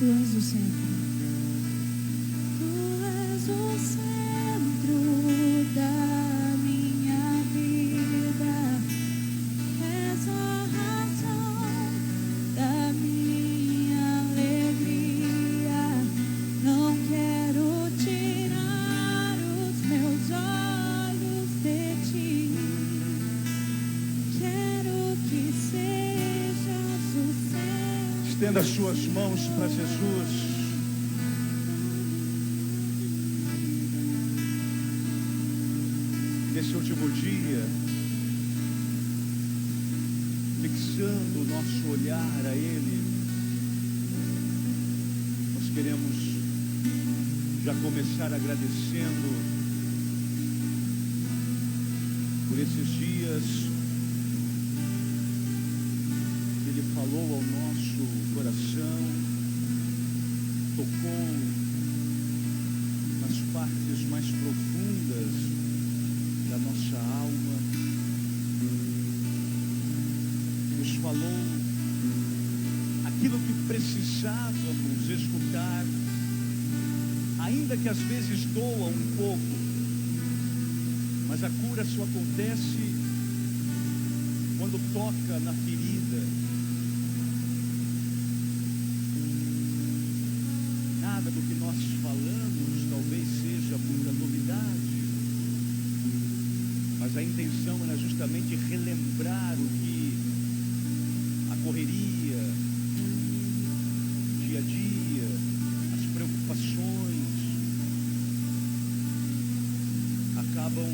Tu és o centro. Tu és o centro da minha vida. És a razão da minha alegria. Não quero tirar os meus olhos de ti. Quero que sejas o centro. Estenda as suas mãos para Jesus. Nesse último dia, fixando o nosso olhar a Ele, nós queremos já começar agradecendo por esses dias que Ele falou ao nosso coração, tocou nas partes mais profundas da nossa alma, nos falou aquilo que precisávamos escutar, ainda que às vezes doa um pouco, mas a cura só acontece quando toca na ferida. Nada do que nós falamos talvez seja muita novidade, mas a intenção era justamente relembrar o que a correria, dia a dia, as preocupações acabam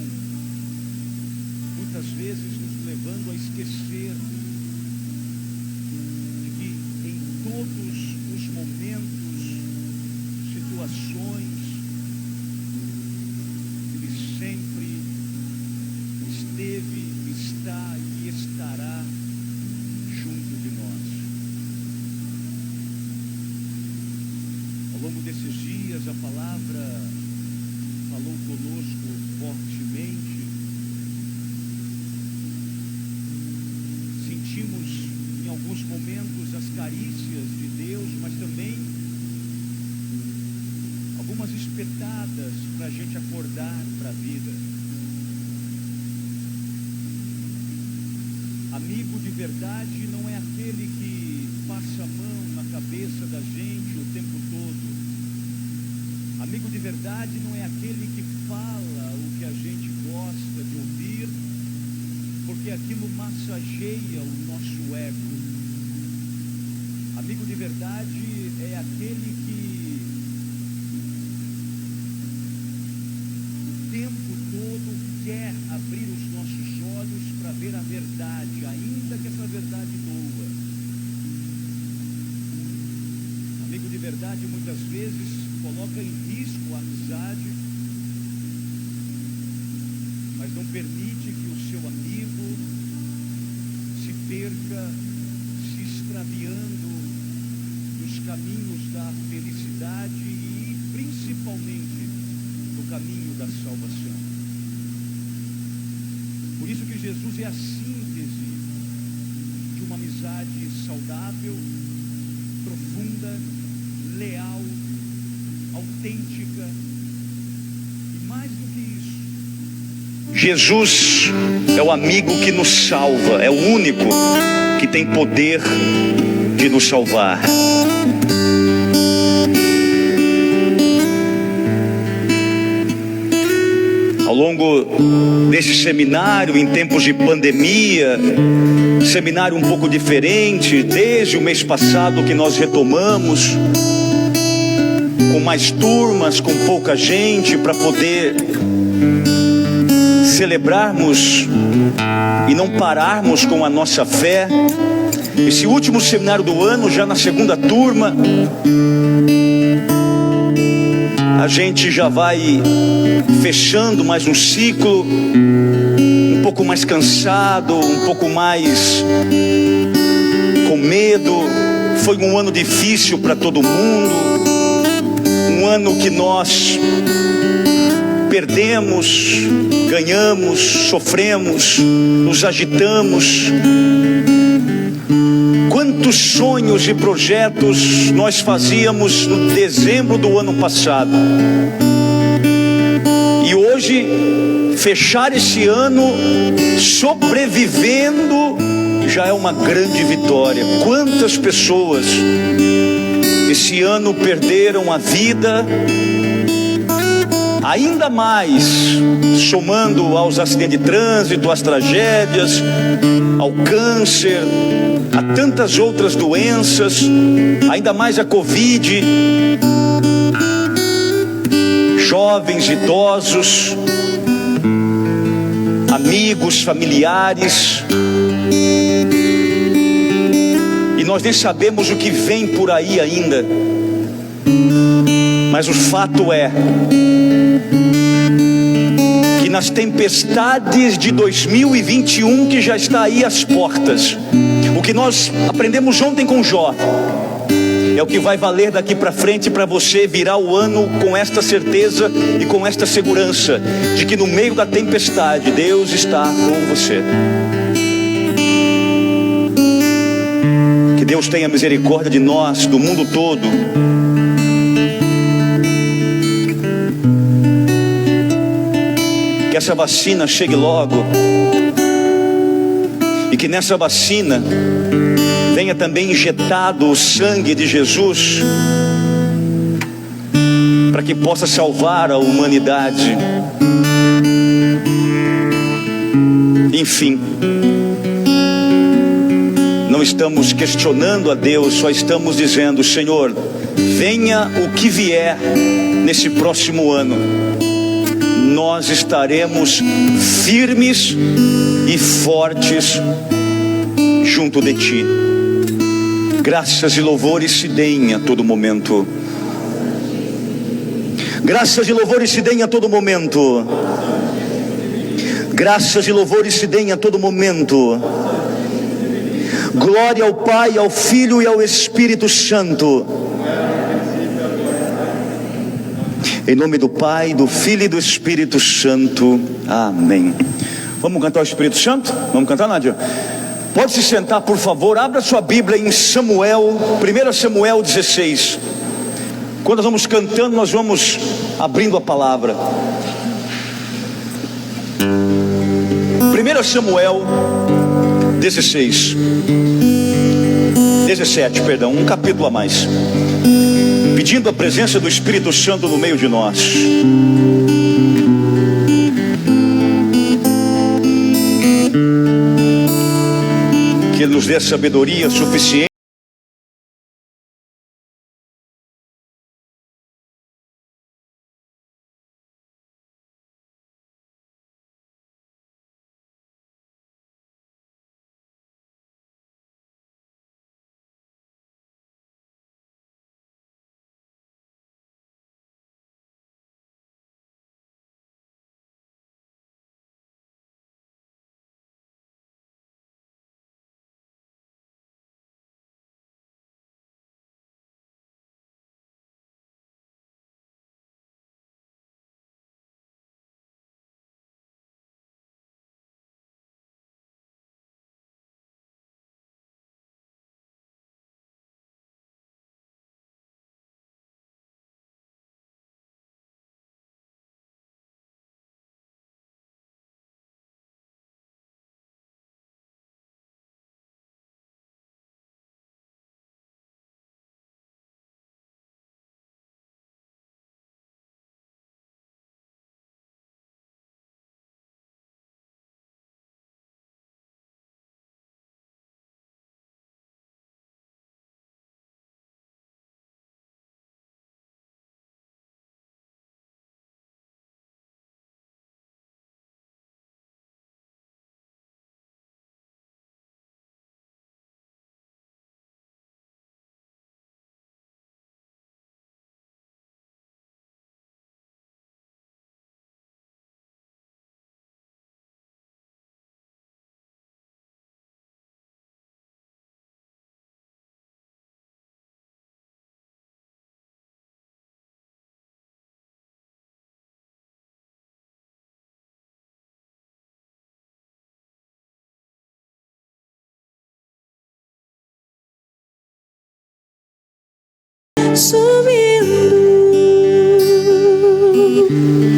muitas vezes nos levando a esquecer de que em todos os momentos, situações, Ele sempre esteve, está e estará junto de nós. Ao longo desses dias, a palavra falou conosco fortemente. Sentimos em alguns momentos as carícias de Deus, mas também algumas espetadas para a gente acordar para a vida. Amigo de verdade não é aquele que passa a mão na cabeça da gente o tempo todo. Amigo de verdade não é aquele que fala o que a gente gosta de ouvir, porque aquilo massageia o nosso ego. Amigo de verdade é aquele que o tempo todo quer abrir os nossos olhos para ver a verdade, ainda que essa verdade doa. Amigo de verdade muitas vezes coloca em risco a amizade, mas não permite que o seu amigo se perca, se extraviando dos caminhos da felicidade e principalmente do caminho da salvação. Por isso que Jesus é a síntese de uma amizade saudável, profunda, leal, autêntica e mais do que isso, Jesus é o amigo que nos salva, é o único que tem poder de nos salvar. Ao longo desse seminário, em tempos de pandemia, seminário um pouco diferente, desde o mês passado que nós retomamos, com mais turmas, com pouca gente, para poder celebrarmos e não pararmos com a nossa fé. Esse último seminário do ano, já na segunda turma, a gente já vai fechando mais um ciclo, um pouco mais cansado, um pouco mais com medo. Foi um ano difícil para todo mundo, um ano que nós perdemos, ganhamos, sofremos, nos agitamos. Quantos sonhos e projetos nós fazíamos no dezembro do ano passado. E hoje, fechar esse ano sobrevivendo já é uma grande vitória. Quantas pessoas esse ano perderam a vida, ainda mais somando aos acidentes de trânsito, às tragédias, ao câncer, a tantas outras doenças, ainda mais a Covid, jovens, idosos, amigos, familiares, e nós nem sabemos o que vem por aí ainda. Mas o fato é que nas tempestades de 2021 que já está aí às portas, o que nós aprendemos ontem com Jó é o que vai valer daqui para frente para você virar o ano com esta certeza e com esta segurança de que no meio da tempestade Deus está com você. Que Deus tenha misericórdia de nós, do mundo todo. Que essa vacina chegue logo, e que nessa vacina venha também injetado o sangue de Jesus, para que possa salvar a humanidade. Enfim, não estamos questionando a Deus, só estamos dizendo: Senhor, venha o que vier nesse próximo ano, nós estaremos firmes e fortes junto de Ti. Graças e louvores se deem a todo momento. Graças e louvores se deem a todo momento. Graças e louvores se deem a todo momento. Glória ao Pai, ao Filho e ao Espírito Santo. Em nome do Pai, do Filho e do Espírito Santo. Amém. Vamos cantar o Espírito Santo? Vamos cantar, Nádia? Pode se sentar, por favor. Abra sua Bíblia em Samuel, 1 Samuel 16. Quando nós vamos cantando, nós vamos abrindo a palavra. 1 Samuel 16. 17, perdão, um capítulo a mais. Pedindo a presença do Espírito Santo no meio de nós. Que Ele nos dê sabedoria suficiente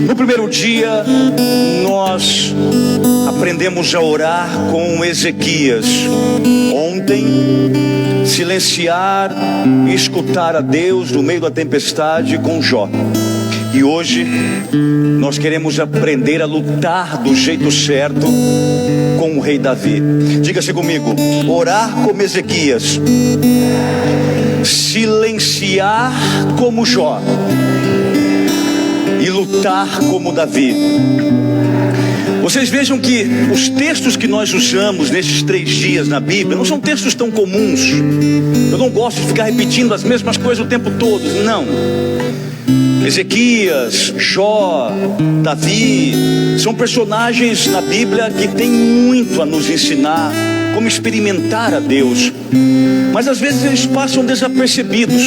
No primeiro dia, nós aprendemos a orar com Ezequias. Ontem, silenciar e escutar a Deus no meio da tempestade com Jó. E hoje, nós queremos aprender a lutar do jeito certo com o rei Davi. Diga-se comigo: orar como Ezequias, silenciar como Jó e lutar como Davi. Vocês vejam que os textos que nós usamos nesses 3 dias na Bíblia não são textos tão comuns. Eu não gosto de ficar repetindo as mesmas coisas o tempo todo, não. Ezequias, Jó, Davi são personagens na Bíblia que têm muito a nos ensinar como experimentar a Deus, mas às vezes eles passam desapercebidos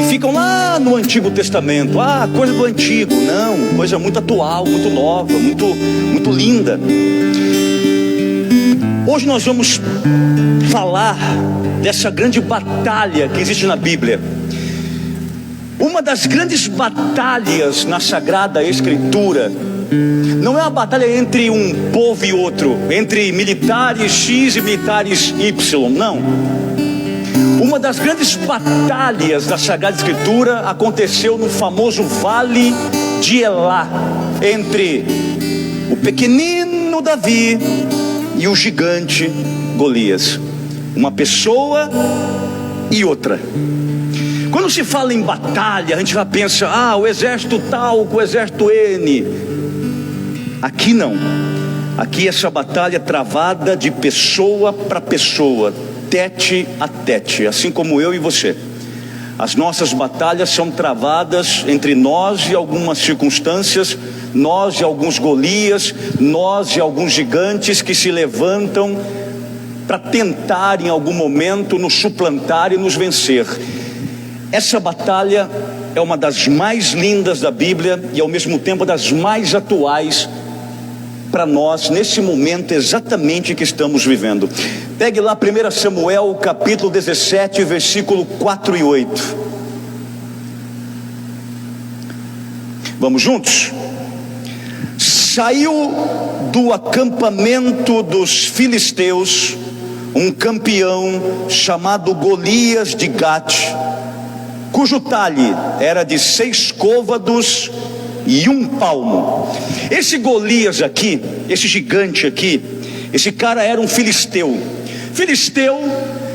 e ficam lá no Antigo Testamento. Coisa do antigo. Não, coisa muito atual, muito nova, muito linda. Hoje nós vamos falar dessa grande batalha que existe na Bíblia. Uma das grandes batalhas na Sagrada Escritura não é uma batalha entre um povo e outro, entre militares X e militares Y, não. Uma das grandes batalhas da Sagrada Escritura aconteceu no famoso Vale de Elá, entre o pequenino Davi e o gigante Golias. Uma pessoa e outra. Quando se fala em batalha, a gente já pensa, o exército tal com o exército N. Aqui não. Aqui essa batalha é travada de pessoa para pessoa, tete a tete, assim como eu e você. As nossas batalhas são travadas entre nós e algumas circunstâncias, nós e alguns Golias, nós e alguns gigantes que se levantam para tentar em algum momento nos suplantar e nos vencer. Essa batalha é uma das mais lindas da Bíblia e ao mesmo tempo das mais atuais para nós nesse momento exatamente que estamos vivendo. Pegue lá 1 Samuel capítulo 17, versículo 4 e 8. Vamos juntos? Saiu do acampamento dos filisteus um campeão chamado Golias de Gate, cujo talhe era de 6 côvados e 1 palmo. Esse Golias aqui, esse gigante aqui, esse cara era um filisteu. Filisteu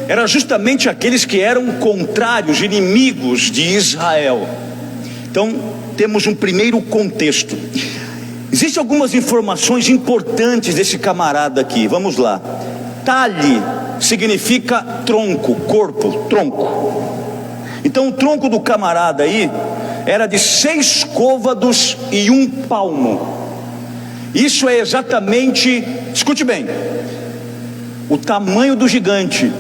era justamente aqueles que eram contrários, inimigos de Israel. Então temos um primeiro contexto. Existem algumas informações importantes desse camarada aqui, vamos lá. Talhe significa tronco, corpo, tronco. Então o tronco do camarada aí era de 6 côvados e 1 palmo. Isso é exatamente, escute bem, o tamanho do gigante,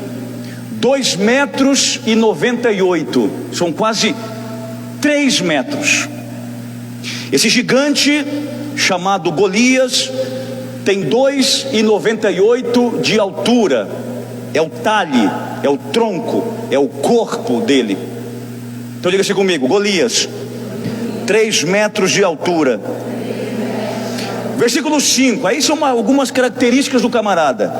2 metros e 98, são quase 3 metros. Esse gigante chamado Golias tem 2,98 de altura. É o talhe, é o tronco, é o corpo dele. Então diga assim comigo: Golias, 3 metros de altura. Versículo 5, aí são algumas características do camarada.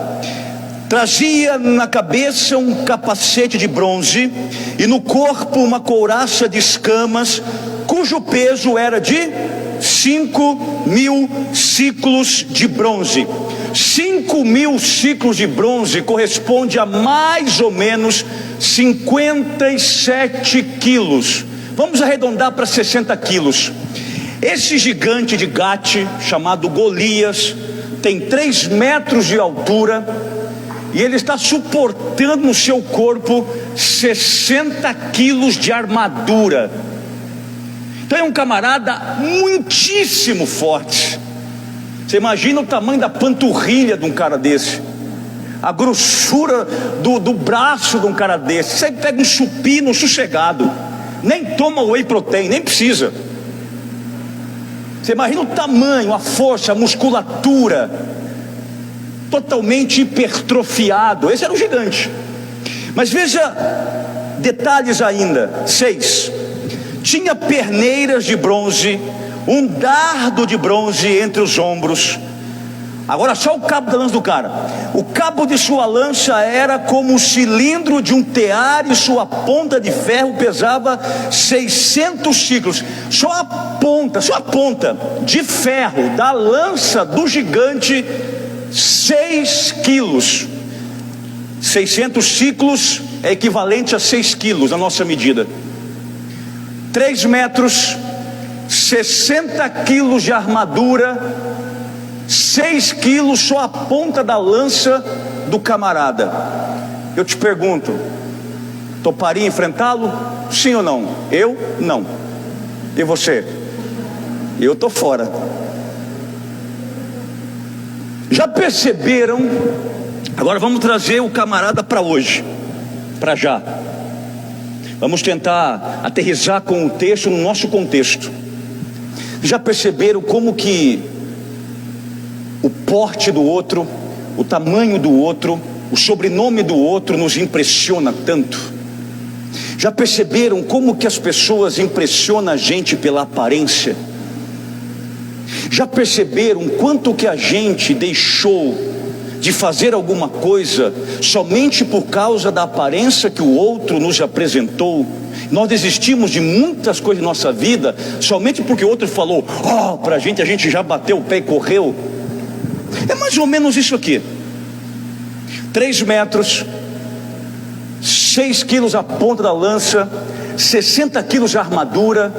Trazia na cabeça um capacete de bronze e no corpo uma couraça de escamas, cujo peso era de 5.000 ciclos de bronze. 5.000 ciclos de bronze corresponde a mais ou menos 57 quilos. Vamos arredondar para 60 quilos. Esse gigante de Gate, chamado Golias, tem 3 metros de altura e ele está suportando no seu corpo 60 quilos de armadura. Então é um camarada muitíssimo forte. Você imagina o tamanho da panturrilha de um cara desse, a grossura do braço de um cara desse. Você pega um supino sossegado, nem toma whey protein, nem precisa. Você imagina o tamanho, a força, a musculatura, totalmente hipertrofiado. Esse era um gigante. Mas veja Detalhes ainda. 6. Tinha perneiras de bronze, um dardo de bronze entre os ombros. Agora só o cabo da lança do cara. O cabo de sua lança era como o cilindro de um tear, e sua ponta de ferro pesava 600 ciclos. Só a ponta de ferro da lança do gigante, 6 quilos. 600 ciclos é equivalente a 6 quilos na nossa medida. 3 metros, 60 quilos de armadura, 6 quilos só a ponta da lança do camarada. Eu te pergunto, toparia enfrentá-lo? Sim ou não? Eu? Não. E você? Eu tô fora. Já perceberam? Agora vamos trazer o camarada para hoje, para já. Vamos tentar aterrissar com o texto no nosso contexto. Já perceberam como que o porte do outro, o tamanho do outro, o sobrenome do outro nos impressiona tanto? Já perceberam como que as pessoas impressionam a gente pela aparência? Já perceberam quanto que a gente deixou de fazer alguma coisa somente por causa da aparência que o outro nos apresentou? Nós desistimos de muitas coisas em nossa vida somente porque o outro falou pra gente, a gente já bateu o pé e correu. É mais ou menos isso aqui. 3 metros, 6 quilos a ponta da lança, 60 quilos de armadura,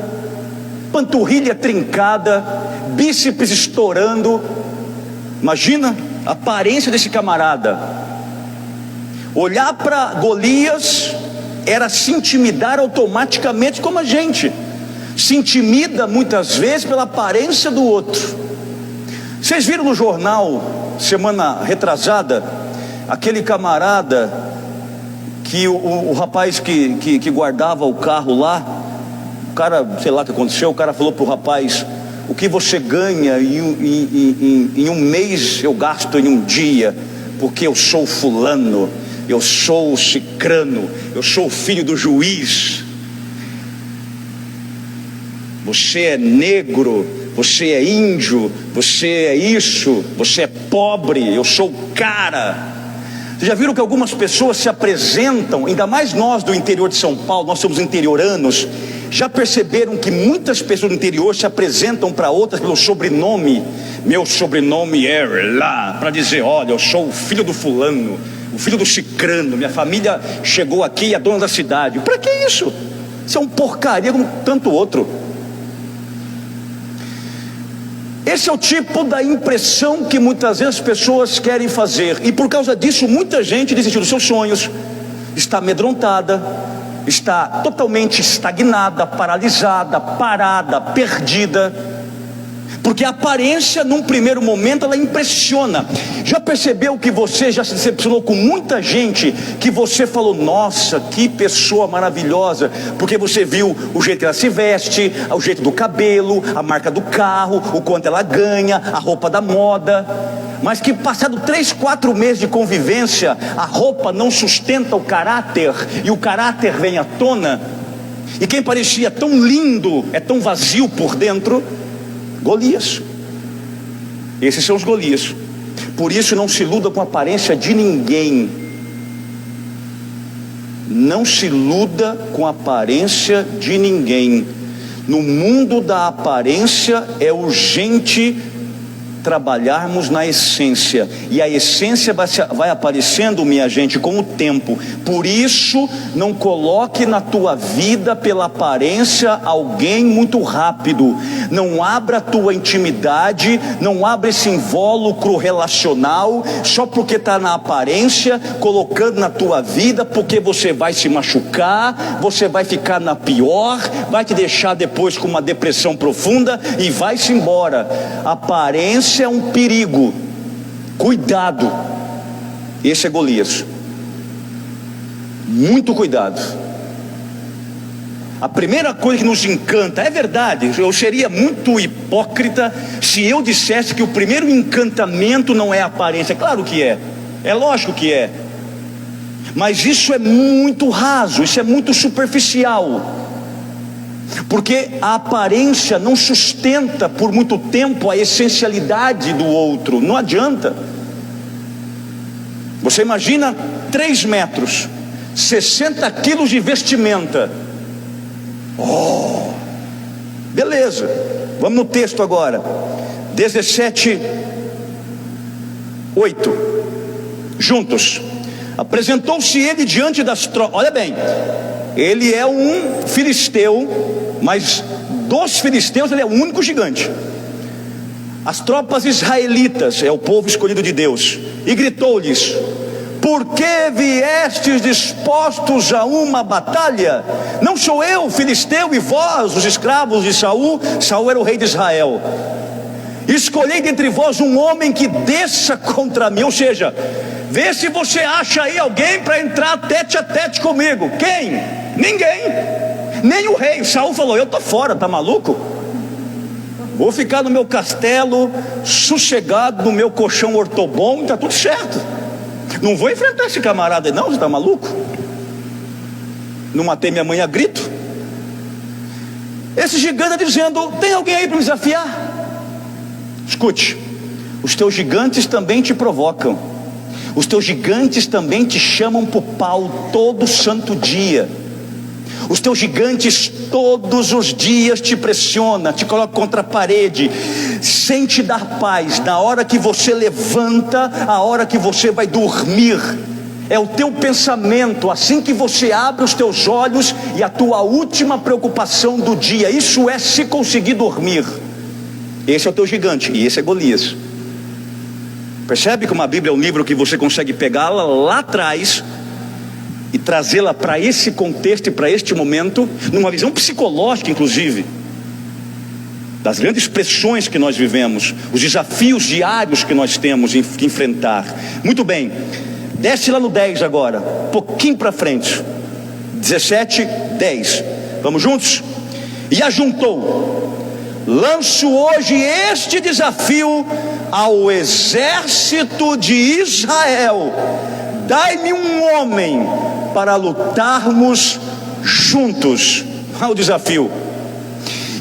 panturrilha trincada, bíceps estourando. Imagina a aparência desse camarada. Olhar para Golias era se intimidar automaticamente, como a gente se intimida muitas vezes pela aparência do outro. Vocês viram no jornal, semana retrasada, aquele camarada que o rapaz que guardava o carro lá, o cara, sei lá o que aconteceu, o cara falou pro rapaz: o que você ganha em um mês eu gasto em um dia, porque eu sou fulano, eu sou cicrano, eu sou filho do juiz. Você é negro, você é índio, você é isso, você é pobre, eu sou o cara. Vocês já viram que algumas pessoas se apresentam, ainda mais nós do interior de São Paulo, nós somos interioranos. Já perceberam que muitas pessoas do interior se apresentam para outras pelo sobrenome? Meu sobrenome é lá, para dizer: olha, eu sou o filho do fulano, o filho do cicrano, minha família chegou aqui e é dona da cidade. Para que isso? Isso é um porcaria como tanto outro. Esse é o tipo da impressão que muitas vezes as pessoas querem fazer, e por causa disso muita gente desistiu dos seus sonhos, está amedrontada, está totalmente estagnada, paralisada, parada, perdida, porque a aparência num primeiro momento ela impressiona. Já percebeu que você já se decepcionou com muita gente que você falou: nossa, que pessoa maravilhosa, porque você viu o jeito que ela se veste, o jeito do cabelo, a marca do carro, o quanto ela ganha, a roupa da moda, mas que passado 3, 4 meses de convivência, a roupa não sustenta o caráter, e o caráter vem à tona, e quem parecia tão lindo é tão vazio por dentro. Golias. Esses são os Golias. Por isso não se iluda com a aparência de ninguém. Não se iluda com a aparência de ninguém. No mundo da aparência é urgente trabalharmos na essência, e a essência vai aparecendo, minha gente, com o tempo. Por isso não coloque na tua vida pela aparência alguém muito rápido. Não abra a tua intimidade, não abra esse invólucro relacional só porque está na aparência, colocando na tua vida, porque você vai se machucar, você vai ficar na pior, vai te deixar depois com uma depressão profunda e vai-se embora. Aparência é um perigo. Cuidado. Esse é Golias. Muito cuidado. A primeira coisa que nos encanta, é verdade, eu seria muito hipócrita se eu dissesse que o primeiro encantamento não é a aparência. Claro que é, é lógico que é. Mas isso é muito raso, isso é muito superficial, porque a aparência não sustenta por muito tempo a essencialidade do outro. Não adianta. Você imagina 3 metros, 60 quilos de vestimenta. Oh, beleza. Vamos no texto agora. 17:8. Juntos. Apresentou-se ele diante das tropas. Olha bem, ele é um filisteu, mas dos filisteus ele é o único gigante. As tropas israelitas, é o povo escolhido de Deus, e gritou-lhes: por que viestes dispostos a uma batalha? Não sou eu filisteu e vós os escravos de Saul? Saul era o rei de Israel. Escolhei dentre vós um homem que desça contra mim. Ou seja, vê se você acha aí alguém para entrar tete a tete comigo. Quem? Ninguém. Nem o rei. Saul falou: eu tô fora, tá maluco? Vou ficar no meu castelo, sossegado, no meu colchão ortobom, tá tudo certo. Não vou enfrentar esse camarada aí não, você tá maluco? Não matei minha mãe a grito. Esse gigante está dizendo: tem alguém aí para me desafiar? Escute, os teus gigantes também te provocam. Os teus gigantes também te chamam para o pau todo santo dia. Os teus gigantes todos os dias te pressionam, te colocam contra a parede, sem te dar paz. Na hora que você levanta, a hora que você vai dormir, é o teu pensamento, assim que você abre os teus olhos, e a tua última preocupação do dia, isso é se conseguir dormir. Esse é o teu gigante, e esse é Golias. Percebe como a Bíblia é um livro que você consegue pegá-la lá atrás e trazê-la para esse contexto e para este momento, numa visão psicológica inclusive, das grandes pressões que nós vivemos, os desafios diários que nós temos que enfrentar. Muito bem, desce lá no 10 agora, pouquinho para frente, 17:10, vamos juntos? E ajuntou: lanço hoje este desafio ao exército de Israel: dai-me um homem para lutarmos juntos. Olha o desafio.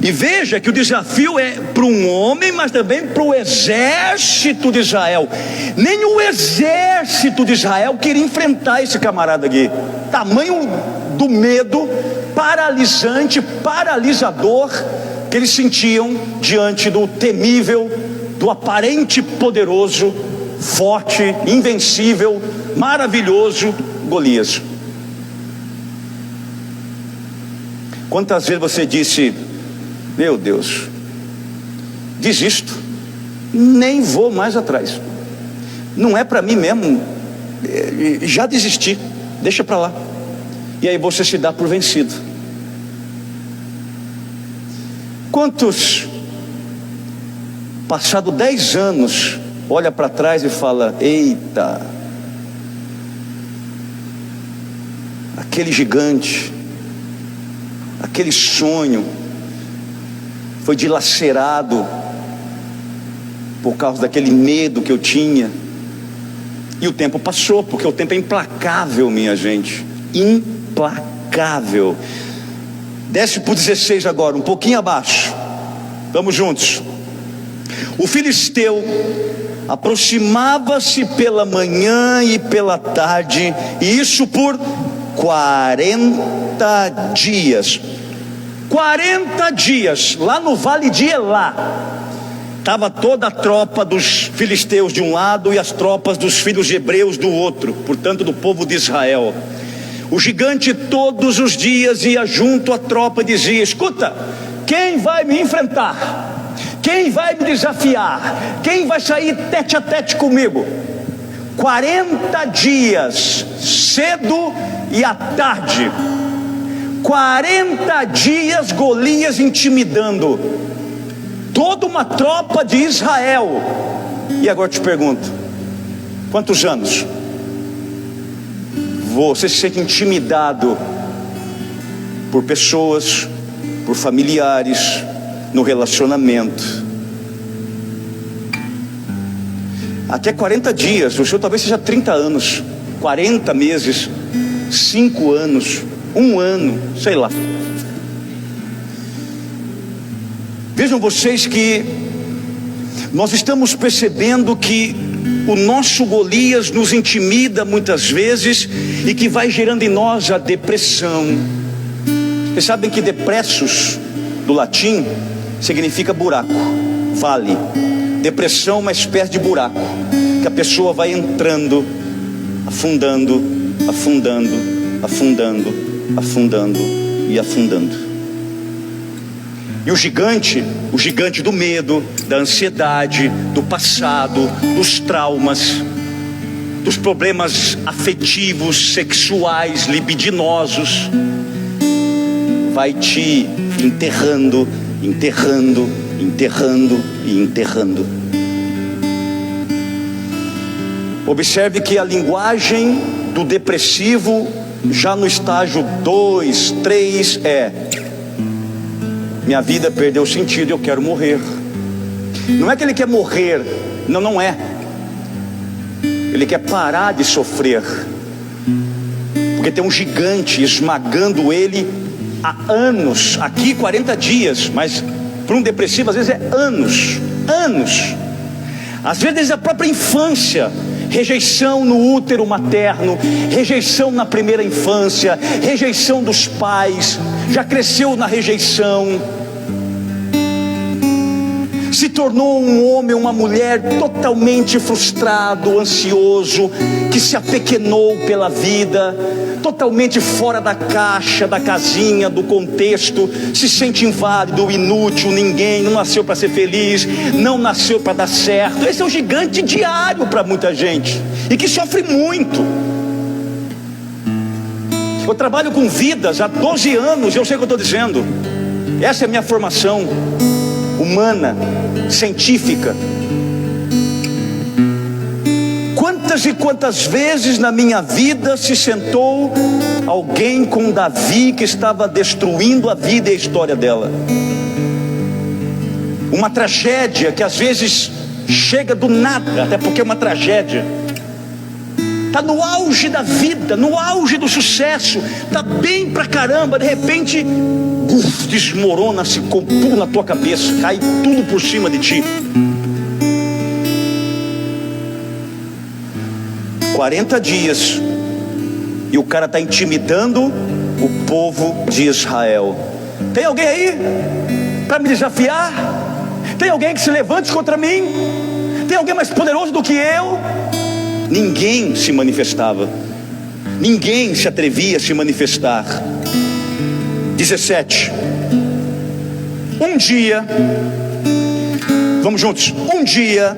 E veja que o desafio é para um homem, mas também para o exército de Israel. Nem o exército de Israel queria enfrentar esse camarada aqui. Tamanho do medo paralisante, paralisador que eles sentiam diante do temível, do aparente poderoso, forte, invencível, maravilhoso Golias. Quantas vezes você disse: meu Deus, desisto, nem vou mais atrás, não é para mim mesmo, já desisti, deixa para lá. E aí você se dá por vencido. Quantos, passado 10 anos, olha para trás e fala: eita, aquele gigante, aquele sonho foi dilacerado por causa daquele medo que eu tinha. E o tempo passou, porque o tempo é implacável, minha gente, implacável. Desce para o 16 agora, um pouquinho abaixo, vamos juntos. O filisteu aproximava-se pela manhã e pela tarde, e isso por 40 dias. 40 dias, lá no vale de Elá, estava toda a tropa dos filisteus de um lado e as tropas dos filhos de hebreus do outro, portanto do povo de Israel. O gigante todos os dias ia junto à tropa e dizia: escuta, quem vai me enfrentar? Quem vai me desafiar? Quem vai sair tete a tete comigo? 40 dias, cedo e à tarde. 40 dias Golias intimidando toda uma tropa de Israel. E agora eu te pergunto: quantos anos você se sente intimidado por pessoas, por familiares, no relacionamento? Até 40 dias, o senhor talvez seja 30 anos, 40 meses. 5 anos, 1 ano, sei lá. Vejam vocês que nós estamos percebendo que o nosso Golias nos intimida muitas vezes e que vai gerando em nós a depressão. Vocês sabem que depressus, do latim, significa buraco, vale. Depressão é uma espécie de buraco, que a pessoa vai entrando, afundando, afundando, afundando, afundando e afundando. E o gigante do medo, da ansiedade, do passado, dos traumas, dos problemas afetivos, sexuais, libidinosos, vai te enterrando, enterrando, enterrando e enterrando. Observe que a linguagem do depressivo, já no estágio 2, 3, minha vida perdeu sentido, eu quero morrer. Não é que ele quer morrer, não é. Ele quer parar de sofrer, porque tem um gigante esmagando ele há anos. Aqui 40 dias, mas para um depressivo às vezes é anos. Às vezes desde a própria infância. Rejeição no útero materno, rejeição na primeira infância, rejeição dos pais, já cresceu na rejeição, se tornou um homem, uma mulher totalmente frustrado, ansioso, que se apequenou pela vida, totalmente fora da caixa, da casinha, do contexto, se sente inválido, inútil, ninguém, não nasceu para ser feliz, não nasceu para dar certo. Esse é um gigante diário para muita gente, e que sofre muito. Eu trabalho com vidas há 12 anos, eu sei o que eu estou dizendo. Essa é a minha formação humana, científica. Quantas e quantas vezes na minha vida se sentou alguém com Davi que estava destruindo a vida e a história dela. Uma tragédia que às vezes chega do nada, até porque é uma tragédia. Está no auge da vida, no auge do sucesso, está bem pra caramba, de repente desmorona-se com tudo na tua cabeça, cai tudo por cima de ti. 40 dias e o cara está intimidando o povo de Israel. Tem alguém aí para me desafiar? Tem alguém que se levante contra mim? Tem alguém mais poderoso do que eu? Ninguém se manifestava, ninguém se atrevia a se manifestar. 17. Um dia, vamos juntos. Um dia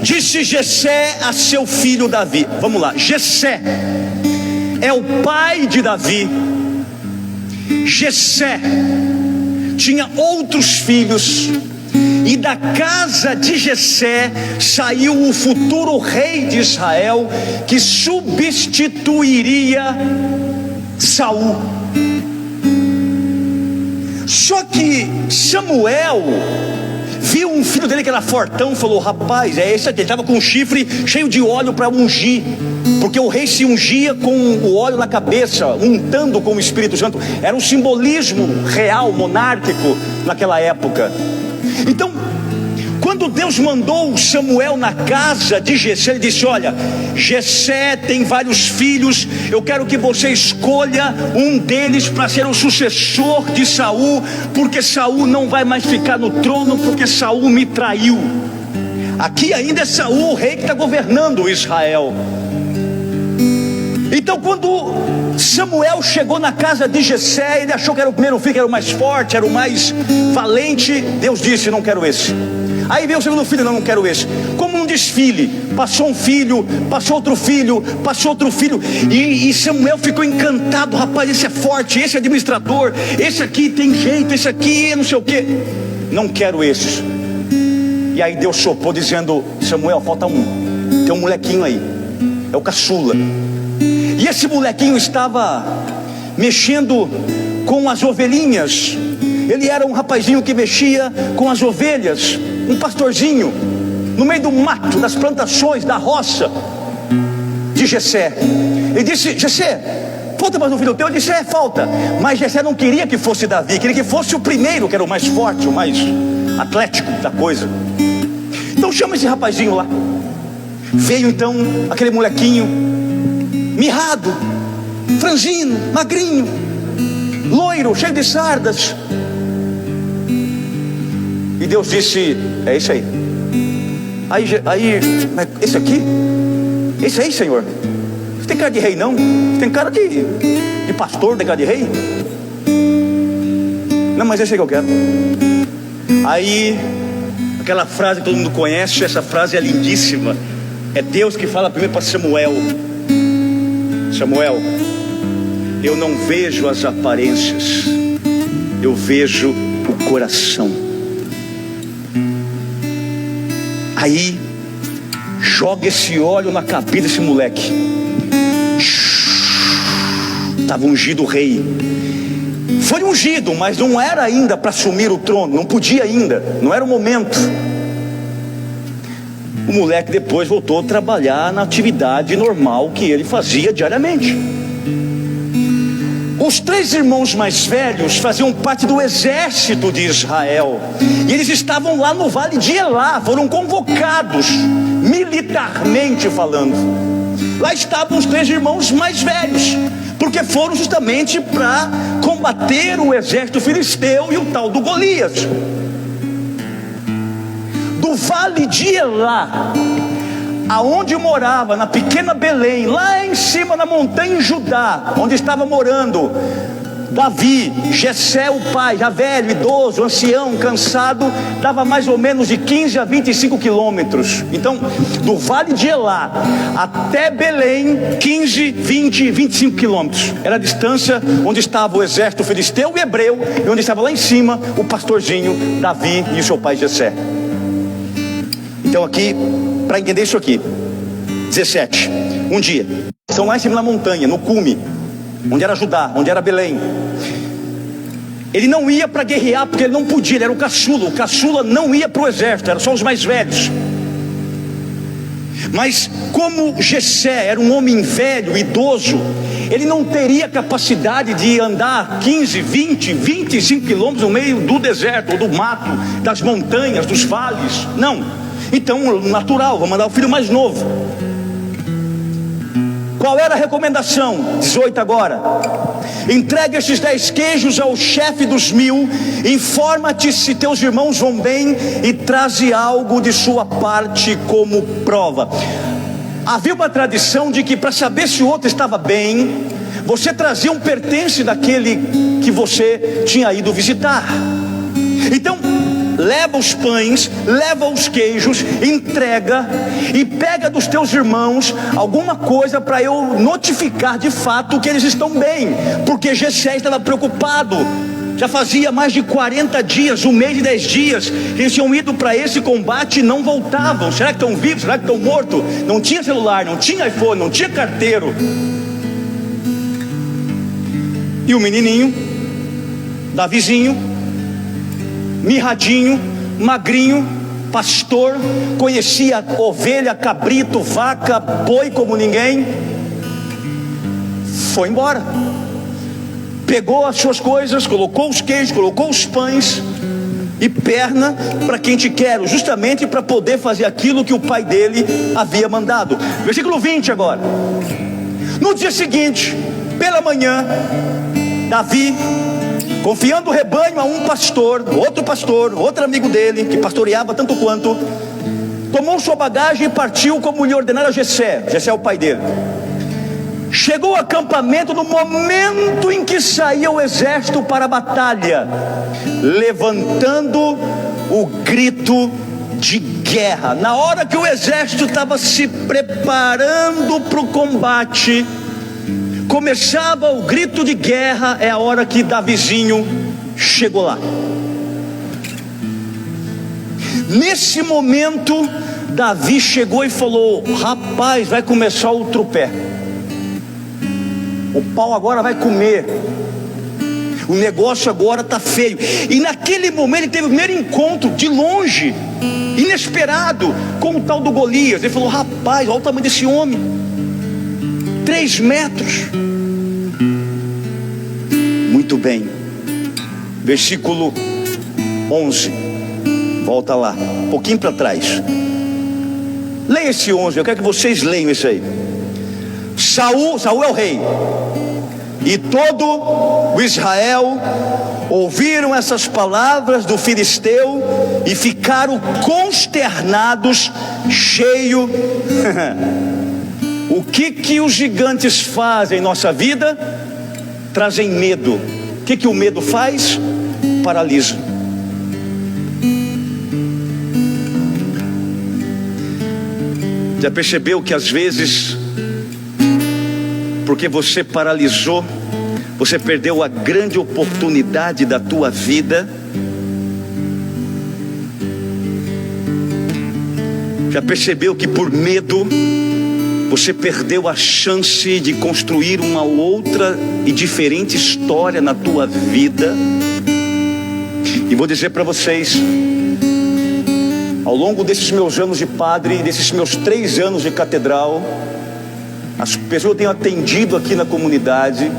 disse Jessé a seu filho Davi. Vamos lá. Jessé é o pai de Davi. Jessé tinha outros filhos, e da casa de Jessé saiu o futuro rei de Israel, que substituiria Saul. Só que Samuel viu um filho dele que era fortão, falou: rapaz, é esse aqui. Ele estava com um chifre cheio de óleo para ungir, porque o rei se ungia com o óleo na cabeça, untando com o Espírito Santo. Era um simbolismo real, monárquico naquela época. Então, quando Deus mandou Samuel na casa de Jessé, ele disse: olha, Jessé tem vários filhos, eu quero que você escolha um deles para ser o sucessor de Saul, porque Saul não vai mais ficar no trono, porque Saul me traiu. Aqui ainda é Saul, o rei que está governando Israel. Então quando Samuel chegou na casa de Jessé, ele achou que era o primeiro filho, que era o mais forte, era o mais valente. Deus disse: não quero esse. Aí veio o segundo filho: não quero esse. Como um desfile, passou um filho, passou outro filho, passou outro filho, e Samuel ficou encantado. Rapaz, esse é forte, esse é administrador, esse aqui tem jeito, esse aqui não sei o que. Não quero esse. E aí Deus soprou dizendo: Samuel, falta um. Tem um molequinho aí, é o caçula. E esse molequinho estava mexendo com as ovelhinhas. Ele era um rapazinho que mexia com as ovelhas, um pastorzinho, no meio do mato, das plantações, da roça de Jessé. Ele disse: Jessé, falta mais um filho teu? Eu disse, falta. Mas Jessé não queria que fosse Davi, queria que fosse o primeiro, que era o mais forte, o mais atlético da coisa. Então chama esse rapazinho lá. Veio então aquele molequinho, mirrado, franzino, magrinho, loiro, cheio de sardas. E Deus disse, é isso aí. Aí, esse aqui? Esse aí, Senhor? Você tem cara de rei não? Você tem cara de pastor, tem cara de rei? Não, mas esse aí que eu quero. Aí, aquela frase que todo mundo conhece, essa frase é lindíssima. É Deus que fala primeiro para Samuel. Samuel, eu não vejo as aparências, eu vejo o coração. Aí joga esse óleo na cabeça desse moleque. Estava ungido o rei. Foi ungido, mas não era ainda para assumir o trono, não podia ainda, não era o momento. O moleque depois voltou a trabalhar na atividade normal que ele fazia diariamente. Os 3 irmãos mais velhos faziam parte do exército de Israel, e eles estavam lá no vale de Elá, foram convocados, militarmente falando. Lá estavam os 3 irmãos mais velhos, porque foram justamente para combater o exército filisteu e o tal do Golias. Do vale de Elá, aonde morava, na pequena Belém, lá em cima na montanha em Judá, onde estava morando Davi, Jessé o pai, já velho, idoso, ancião, cansado, dava mais ou menos de 15 a 25 quilômetros. Então, do vale de Elá até Belém, 15, 20, 25 quilômetros. Era a distância onde estava o exército filisteu e hebreu, e onde estava lá em cima o pastorzinho Davi e o seu pai Jessé. Então aqui, para entender isso aqui, 17, um dia, estão lá em cima da montanha, no cume, onde era Judá, onde era Belém. Ele não ia para guerrear porque ele não podia, ele era o caçula não ia para o exército, eram só os mais velhos. Mas como Jessé era um homem velho, idoso, ele não teria capacidade de andar 15, 20, 25 quilômetros no meio do deserto, ou do mato, das montanhas, dos vales, não. Então, natural, vou mandar o filho mais novo. Qual era a recomendação? 18 agora. Entrega estes 10 queijos ao chefe dos 1000, informa-te se teus irmãos vão bem e traze algo de sua parte como prova. Havia uma tradição de que para saber se o outro estava bem, você trazia um pertence daquele que você tinha ido visitar. Então, leva os pães, leva os queijos, entrega e pega dos teus irmãos alguma coisa para eu notificar de fato que eles estão bem, porque Jessé estava preocupado. Já fazia mais de 40 dias, um mês e 10 dias, que eles tinham ido para esse combate e não voltavam. Será que estão vivos? Será que estão mortos? Não tinha celular, não tinha iPhone, não tinha carteiro. E o menininho, Davizinho, mirradinho, magrinho, pastor, conhecia ovelha, cabrito, vaca, boi como ninguém, foi embora, pegou as suas coisas, colocou os queijos, colocou os pães e perna para quem te quero, justamente para poder fazer aquilo que o pai dele havia mandado. Versículo 20 agora. No dia seguinte, pela manhã, Davi, confiando o rebanho a um pastor, outro amigo dele, que pastoreava tanto quanto, tomou sua bagagem e partiu como lhe ordenara Jessé. Jessé é o pai dele. Chegou ao acampamento no momento em que saía o exército para a batalha, levantando o grito de guerra. Na hora que o exército estava se preparando para o combate, começava o grito de guerra, é a hora que Davizinho chegou lá. Nesse momento, Davi chegou e falou: rapaz, vai começar o tropé, o pau agora vai comer, o negócio agora está feio. E naquele momento ele teve o primeiro encontro de longe, inesperado, com o tal do Golias. Ele falou: rapaz, olha o tamanho desse homem, 3 metros. Muito bem. Versículo 11. Volta lá, um pouquinho para trás. Leia esse 11, eu quero que vocês leiam isso aí. Saul é o rei, e todo o Israel ouviram essas palavras do filisteu e ficaram consternados, cheio. O que os gigantes fazem em nossa vida? Trazem medo. O que o medo faz? Paralisa. Já percebeu que às vezes, porque você paralisou, você perdeu a grande oportunidade da tua vida? Já percebeu que por medo você perdeu a chance de construir uma outra e diferente história na tua vida? E vou dizer para vocês, ao longo desses meus anos de padre, desses meus 3 anos de catedral, as pessoas que eu tenho atendido aqui na comunidade,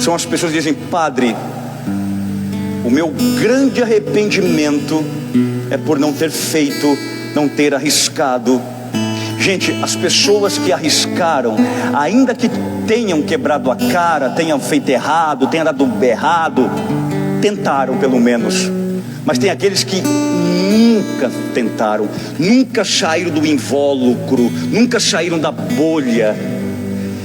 são as pessoas que dizem: padre, o meu grande arrependimento é por não ter feito, não ter arriscado. Gente, as pessoas que arriscaram, ainda que tenham quebrado a cara, tenham feito errado, tenham dado errado, tentaram pelo menos. Mas tem aqueles que nunca tentaram, nunca saíram do invólucro, nunca saíram da bolha.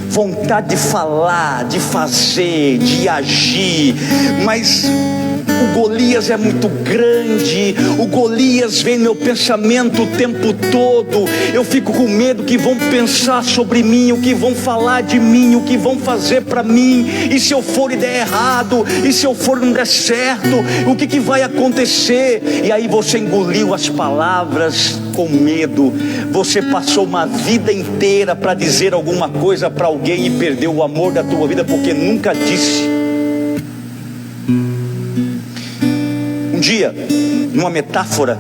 Vontade de falar, de fazer, de agir, mas o Golias é muito grande. O Golias vem no meu pensamento o tempo todo. Eu fico com medo que vão pensar sobre mim, o que vão falar de mim, o que vão fazer para mim. E se eu for e der errado? E se eu for e não der certo? O que vai acontecer? E aí você engoliu as palavras com medo. Você passou uma vida inteira para dizer alguma coisa para alguém e perdeu o amor da tua vida porque nunca disse. Um dia, numa metáfora,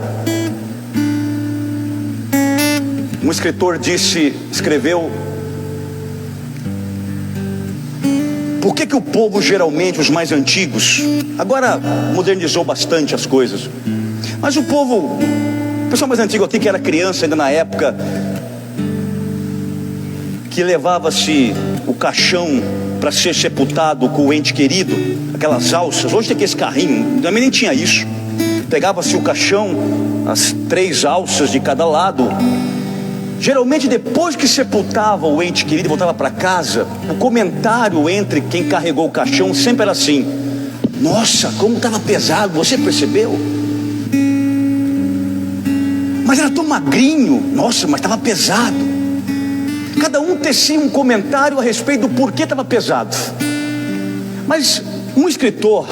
um escritor escreveu: por que o povo geralmente, os mais antigos, agora modernizou bastante as coisas, mas o pessoal mais antigo aqui que era criança ainda na época, que levava-se o caixão para ser sepultado com o ente querido, aquelas alças, hoje tem aqueles carrinhos, também nem tinha isso. Pegava-se o caixão, as 3 alças de cada lado. Geralmente depois que sepultava o ente querido e voltava para casa, o comentário entre quem carregou o caixão sempre era assim: nossa, como estava pesado, você percebeu? Mas era tão magrinho, nossa, mas estava pesado. Cada um tecia um comentário a respeito do porquê estava pesado. Mas um escritor,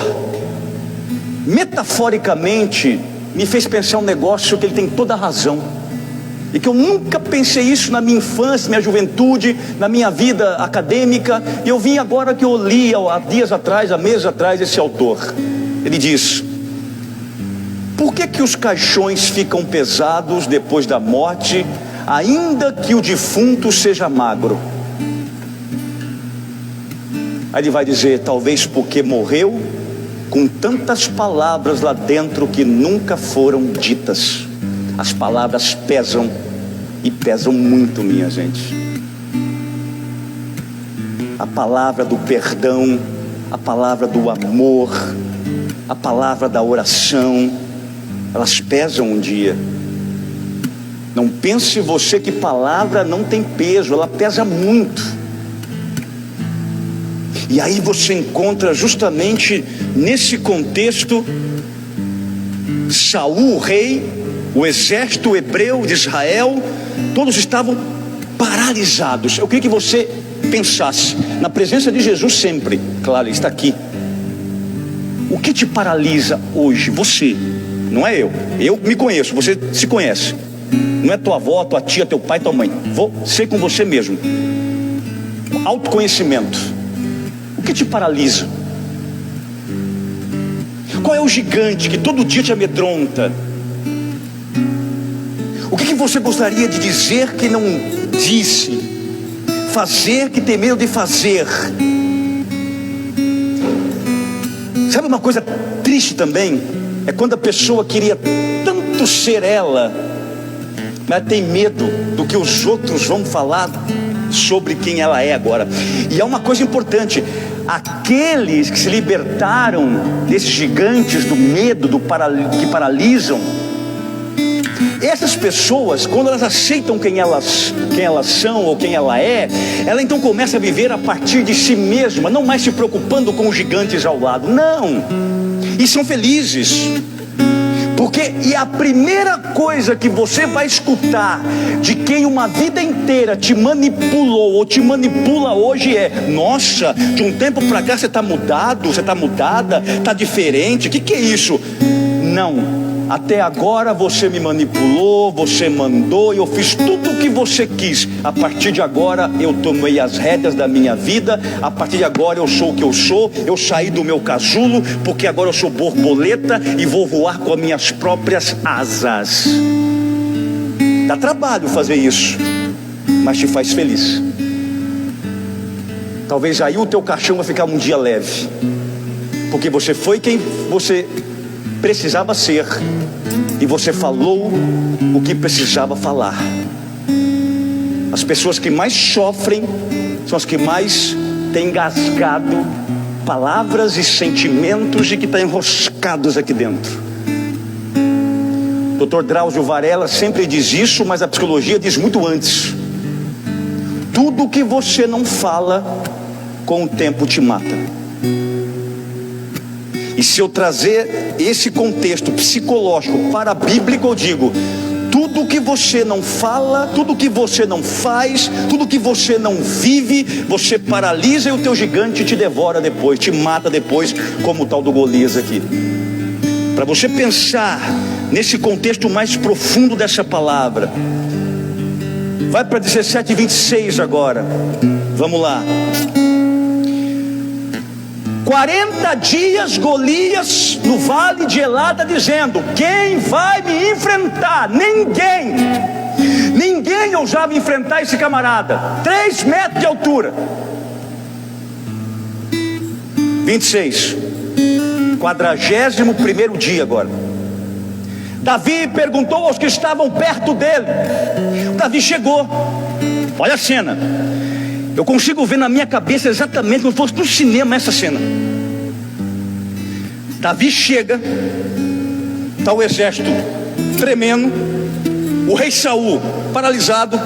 metaforicamente, me fez pensar um negócio que ele tem toda a razão, e que eu nunca pensei isso na minha infância, na minha juventude, na minha vida acadêmica. E eu vim agora que eu li há dias atrás, há meses atrás, esse autor. Ele diz: por que os caixões ficam pesados depois da morte, ainda que o defunto seja magro? Aí ele vai dizer: talvez porque morreu com tantas palavras lá dentro que nunca foram ditas. As palavras pesam, e pesam muito, minha gente. A palavra do perdão, a palavra do amor, a palavra da oração, elas pesam um dia. Não pense você que palavra não tem peso, ela pesa muito. E aí você encontra justamente nesse contexto Saul, o rei, o exército hebreu de Israel, todos estavam paralisados. Eu queria que você pensasse na presença de Jesus sempre. Claro, ele está aqui. O que te paralisa hoje? Você, não é eu. Eu me conheço, você se conhece. Não é tua avó, tua tia, teu pai, tua mãe. Você com você mesmo. Autoconhecimento. O que te paralisa? Qual é o gigante que todo dia te amedronta? O que você gostaria de dizer que não disse? Fazer que tem medo de fazer? Sabe uma coisa triste também? É quando a pessoa queria tanto ser ela, mas tem medo do que os outros vão falar sobre quem ela é agora. E é uma coisa importante: aqueles que se libertaram desses gigantes do medo, que paralisam, essas pessoas, quando elas aceitam quem elas são ou quem ela então começa a viver a partir de si mesma, não mais se preocupando com os gigantes ao lado, não, e são felizes. Porque a primeira coisa que você vai escutar de quem uma vida inteira te manipulou ou te manipula hoje é: nossa, de um tempo para cá você está mudado, você está mudada, está diferente. O que é isso? Não, até agora você me manipulou, você mandou, e eu fiz tudo o que você quis. A partir de agora eu tomei as rédeas da minha vida. A partir de agora eu sou o que eu sou. Eu saí do meu casulo, porque agora eu sou borboleta e vou voar com as minhas próprias asas. Dá trabalho fazer isso, mas te faz feliz. Talvez aí o teu caixão vai ficar um dia leve, porque você foi quem você precisava ser, e você falou o que precisava falar. As pessoas que mais sofrem são as que mais têm engasgado palavras e sentimentos e que estão enroscados aqui dentro. Dr. Drauzio Varela sempre diz isso, mas a psicologia diz muito antes: tudo que você não fala, com o tempo te mata. E se eu trazer esse contexto psicológico para a Bíblia, eu digo: tudo que você não fala, tudo que você não faz, tudo que você não vive, você paralisa, e o teu gigante te devora depois, te mata depois, como o tal do Golias aqui. Para você pensar nesse contexto mais profundo dessa palavra, vai para 17:26 agora. Vamos lá. 40 dias Golias no vale de Elada, dizendo: quem vai me enfrentar? Ninguém ousava enfrentar esse camarada. 3 metros de altura. 26, 41º dia agora. Davi perguntou aos que estavam perto dele. Davi chegou. Olha a cena. Eu consigo ver na minha cabeça exatamente como se fosse no cinema essa cena. Davi chega, está o exército tremendo, o rei Saul paralisado,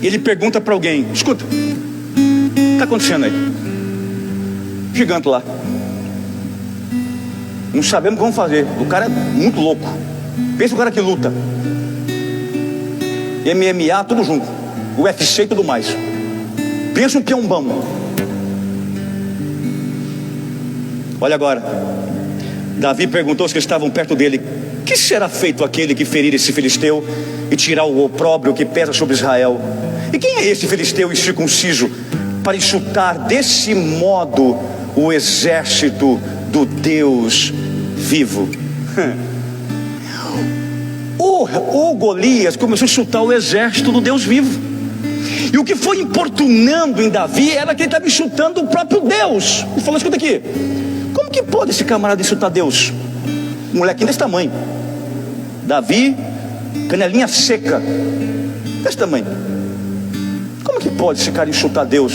e ele pergunta para alguém: escuta, o que está acontecendo aí? Gigante lá. Não sabemos o que vamos fazer. O cara é muito louco. Pensa o cara que luta MMA, tudo junto, UFC e tudo mais. Pensa um peão-bão. Olha agora. Davi perguntou aos que estavam perto dele: que será feito aquele que ferir esse filisteu e tirar o opróbrio que pesa sobre Israel? E quem é esse filisteu incircunciso para insultar desse modo o exército do Deus vivo? O Golias começou a insultar o exército do Deus vivo. E o que foi importunando em Davi era que ele estava insultando o próprio Deus. Ele falou: escuta aqui, como que pode esse camarada insultar Deus? Um molequinho desse tamanho. Davi, canelinha seca, desse tamanho. Como que pode esse cara insultar Deus?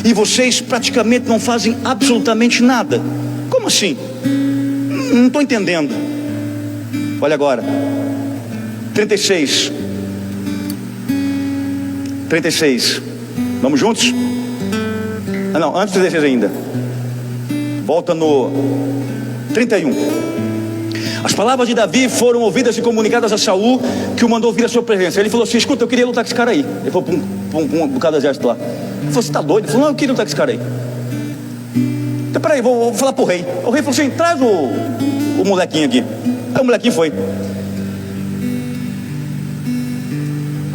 E vocês praticamente não fazem absolutamente nada. Como assim? Não estou entendendo. Olha agora, 36. Vamos juntos? Ah não, antes do 36 ainda. Volta no 31. As palavras de Davi foram ouvidas e comunicadas a Saul, que o mandou vir à sua presença. Ele falou assim: escuta, eu queria lutar com esse cara aí. Ele falou para um bocado do exército lá. Ele falou: você está doido? Ele falou: não, eu queria lutar com esse cara aí. Então peraí, vou falar pro rei. O rei falou assim: traz o molequinho aqui. Aí o molequinho foi.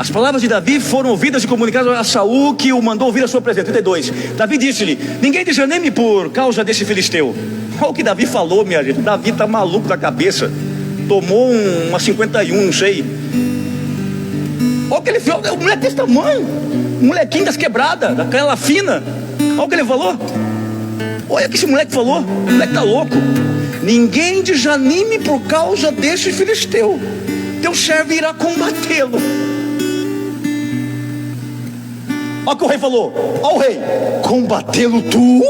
As palavras de Davi foram ouvidas e comunicadas a Saul, que o mandou vir à sua presença. 32. Davi disse-lhe: ninguém desanime por causa desse filisteu. Olha o que Davi falou, minha gente. Davi está maluco da cabeça. Tomou uma 51, não sei. Olha o que ele fez. O moleque desse tamanho, um molequinho das quebradas, da canela fina. Olha o que ele falou. Olha o que esse moleque falou. O moleque tá louco. Ninguém desanime por causa desse filisteu. Teu servo irá combatê-lo. Olha o que o rei falou. Olha o rei. Combatê-lo tu?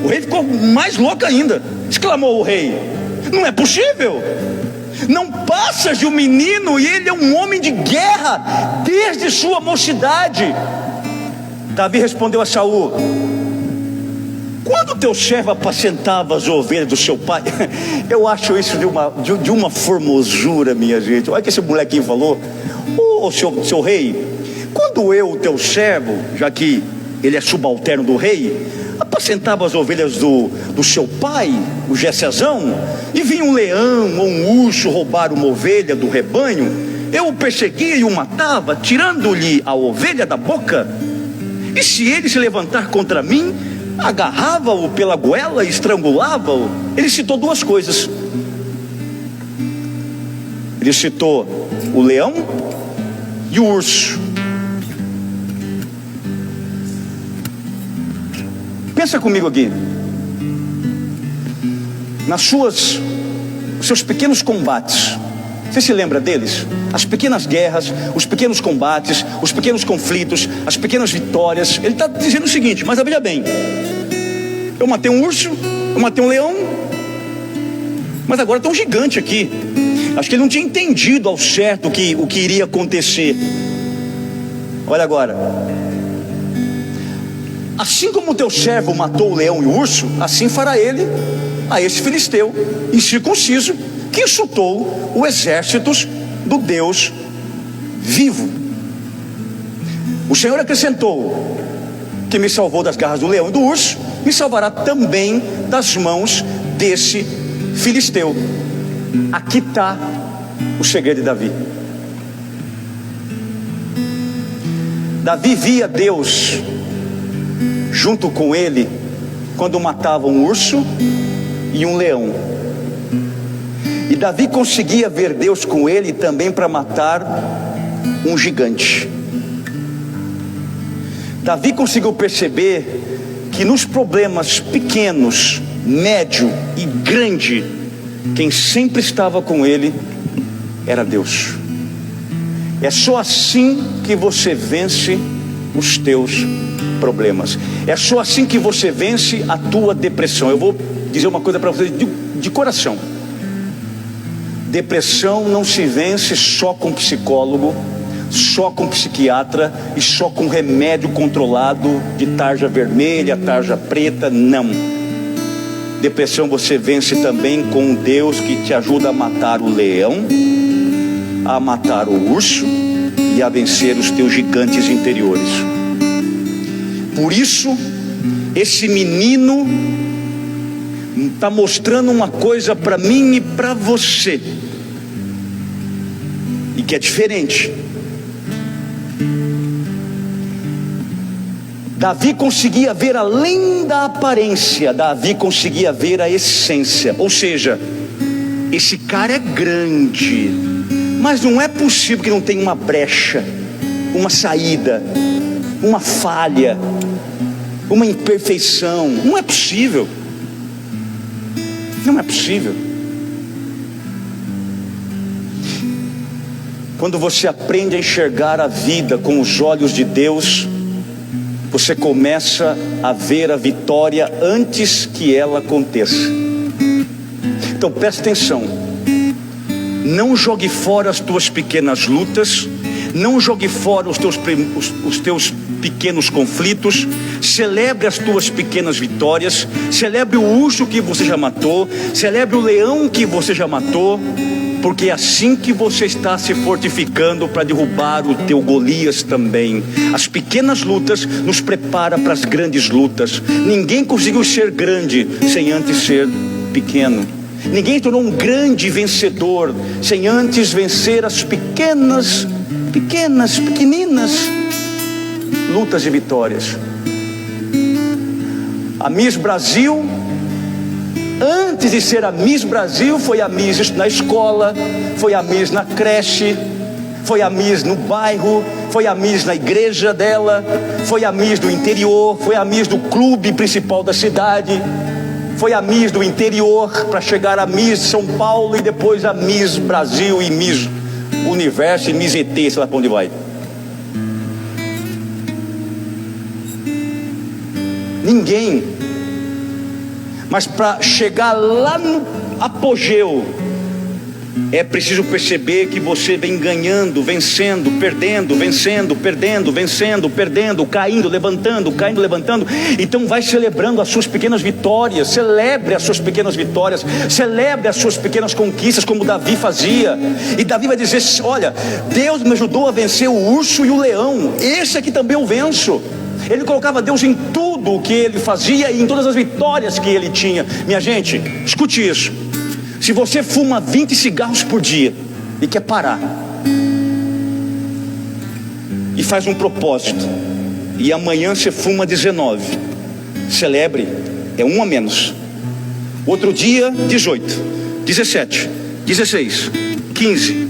O rei ficou mais louco ainda. Exclamou o rei. Não é possível. Não passas de um menino e ele é um homem de guerra desde sua mocidade. Davi respondeu a Saul: quando teu servo apacentava as ovelhas do seu pai. Eu acho isso de uma formosura, minha gente. Olha o que esse molequinho falou. Ô seu rei, quando eu, teu servo, já que ele é subalterno do rei, apacentava as ovelhas do seu pai, o Jessezão, e vinha um leão ou um urso roubar uma ovelha do rebanho, eu o perseguia e o matava, tirando-lhe a ovelha da boca. E se ele se levantar contra mim, agarrava-o pela goela e estrangulava-o. Ele citou duas coisas. Ele citou o leão e o urso. Pensa comigo aqui. Seus pequenos combates, você se lembra deles? As pequenas guerras, os pequenos combates, os pequenos conflitos, as pequenas vitórias. Ele está dizendo o seguinte, mas veja bem, eu matei um urso, eu matei um leão, mas agora tem um gigante aqui. Acho que ele não tinha entendido ao certo o que iria acontecer. Olha agora. Assim como o teu servo matou o leão e o urso, assim fará ele a esse filisteu incircunciso que insultou os exércitos do Deus vivo. O Senhor acrescentou que me salvou das garras do leão e do urso, me salvará também das mãos desse filisteu. Aqui está o segredo de Davi. Davi via Deus junto com ele quando matava um urso e um leão. E Davi conseguia ver Deus com ele também para matar um gigante. Davi conseguiu perceber que nos problemas pequenos, médio e grande, quem sempre estava com ele era Deus. É só assim que você vence os teus problemas. É só assim que você vence a tua depressão. Eu vou dizer uma coisa para vocês de coração. Depressão não se vence só com psicólogo, só com psiquiatra e só com remédio controlado de tarja vermelha, tarja preta, não. Depressão você vence também com um Deus que te ajuda a matar o leão, a matar o urso e a vencer os teus gigantes interiores. Por isso, esse menino está mostrando uma coisa para mim e para você, e que é diferente. Davi conseguia ver além da aparência, Davi conseguia ver a essência. Ou seja, esse cara é grande, mas não é possível que não tenha uma brecha, uma saída, uma falha, uma imperfeição. Não é possível. Não é possível. Quando você aprende a enxergar a vida com os olhos de Deus, você começa a ver a vitória antes que ela aconteça. Então preste atenção. Não jogue fora as tuas pequenas lutas. Não jogue fora os teus pequenos conflitos. Celebre as tuas pequenas vitórias. Celebre o urso que você já matou. Celebre o leão que você já matou. Porque é assim que você está se fortificando para derrubar o teu Golias também. As pequenas lutas nos preparam para as grandes lutas. Ninguém conseguiu ser grande sem antes ser pequeno. Ninguém tornou um grande vencedor sem antes vencer as pequeninas lutas e vitórias. A Miss Brasil, antes de ser a Miss Brasil, foi a Miss na escola, foi a Miss na creche, foi a Miss no bairro, foi a Miss na igreja dela, foi a Miss do interior, foi a Miss do clube principal da cidade, foi a Miss do interior para chegar a Miss São Paulo e depois a Miss Brasil e Miss Universo e Miss ET, sei lá para onde vai. Ninguém. Mas para chegar lá no apogeu, é preciso perceber que você vem ganhando, vencendo, perdendo, vencendo, perdendo, vencendo, perdendo, caindo, levantando, caindo, levantando. Então vai celebrando as suas pequenas vitórias. Celebre as suas pequenas vitórias, celebre as suas pequenas conquistas, como Davi fazia. E Davi vai dizer: olha, Deus me ajudou a vencer o urso e o leão, esse aqui também eu venço. Ele colocava Deus em tudo o que ele fazia e em todas as vitórias que ele tinha. Minha gente, escute isso. Se você fuma 20 cigarros por dia e quer parar, e faz um propósito, e amanhã você fuma 19, celebre, é um a menos. Outro dia 18, 17, 16, 15,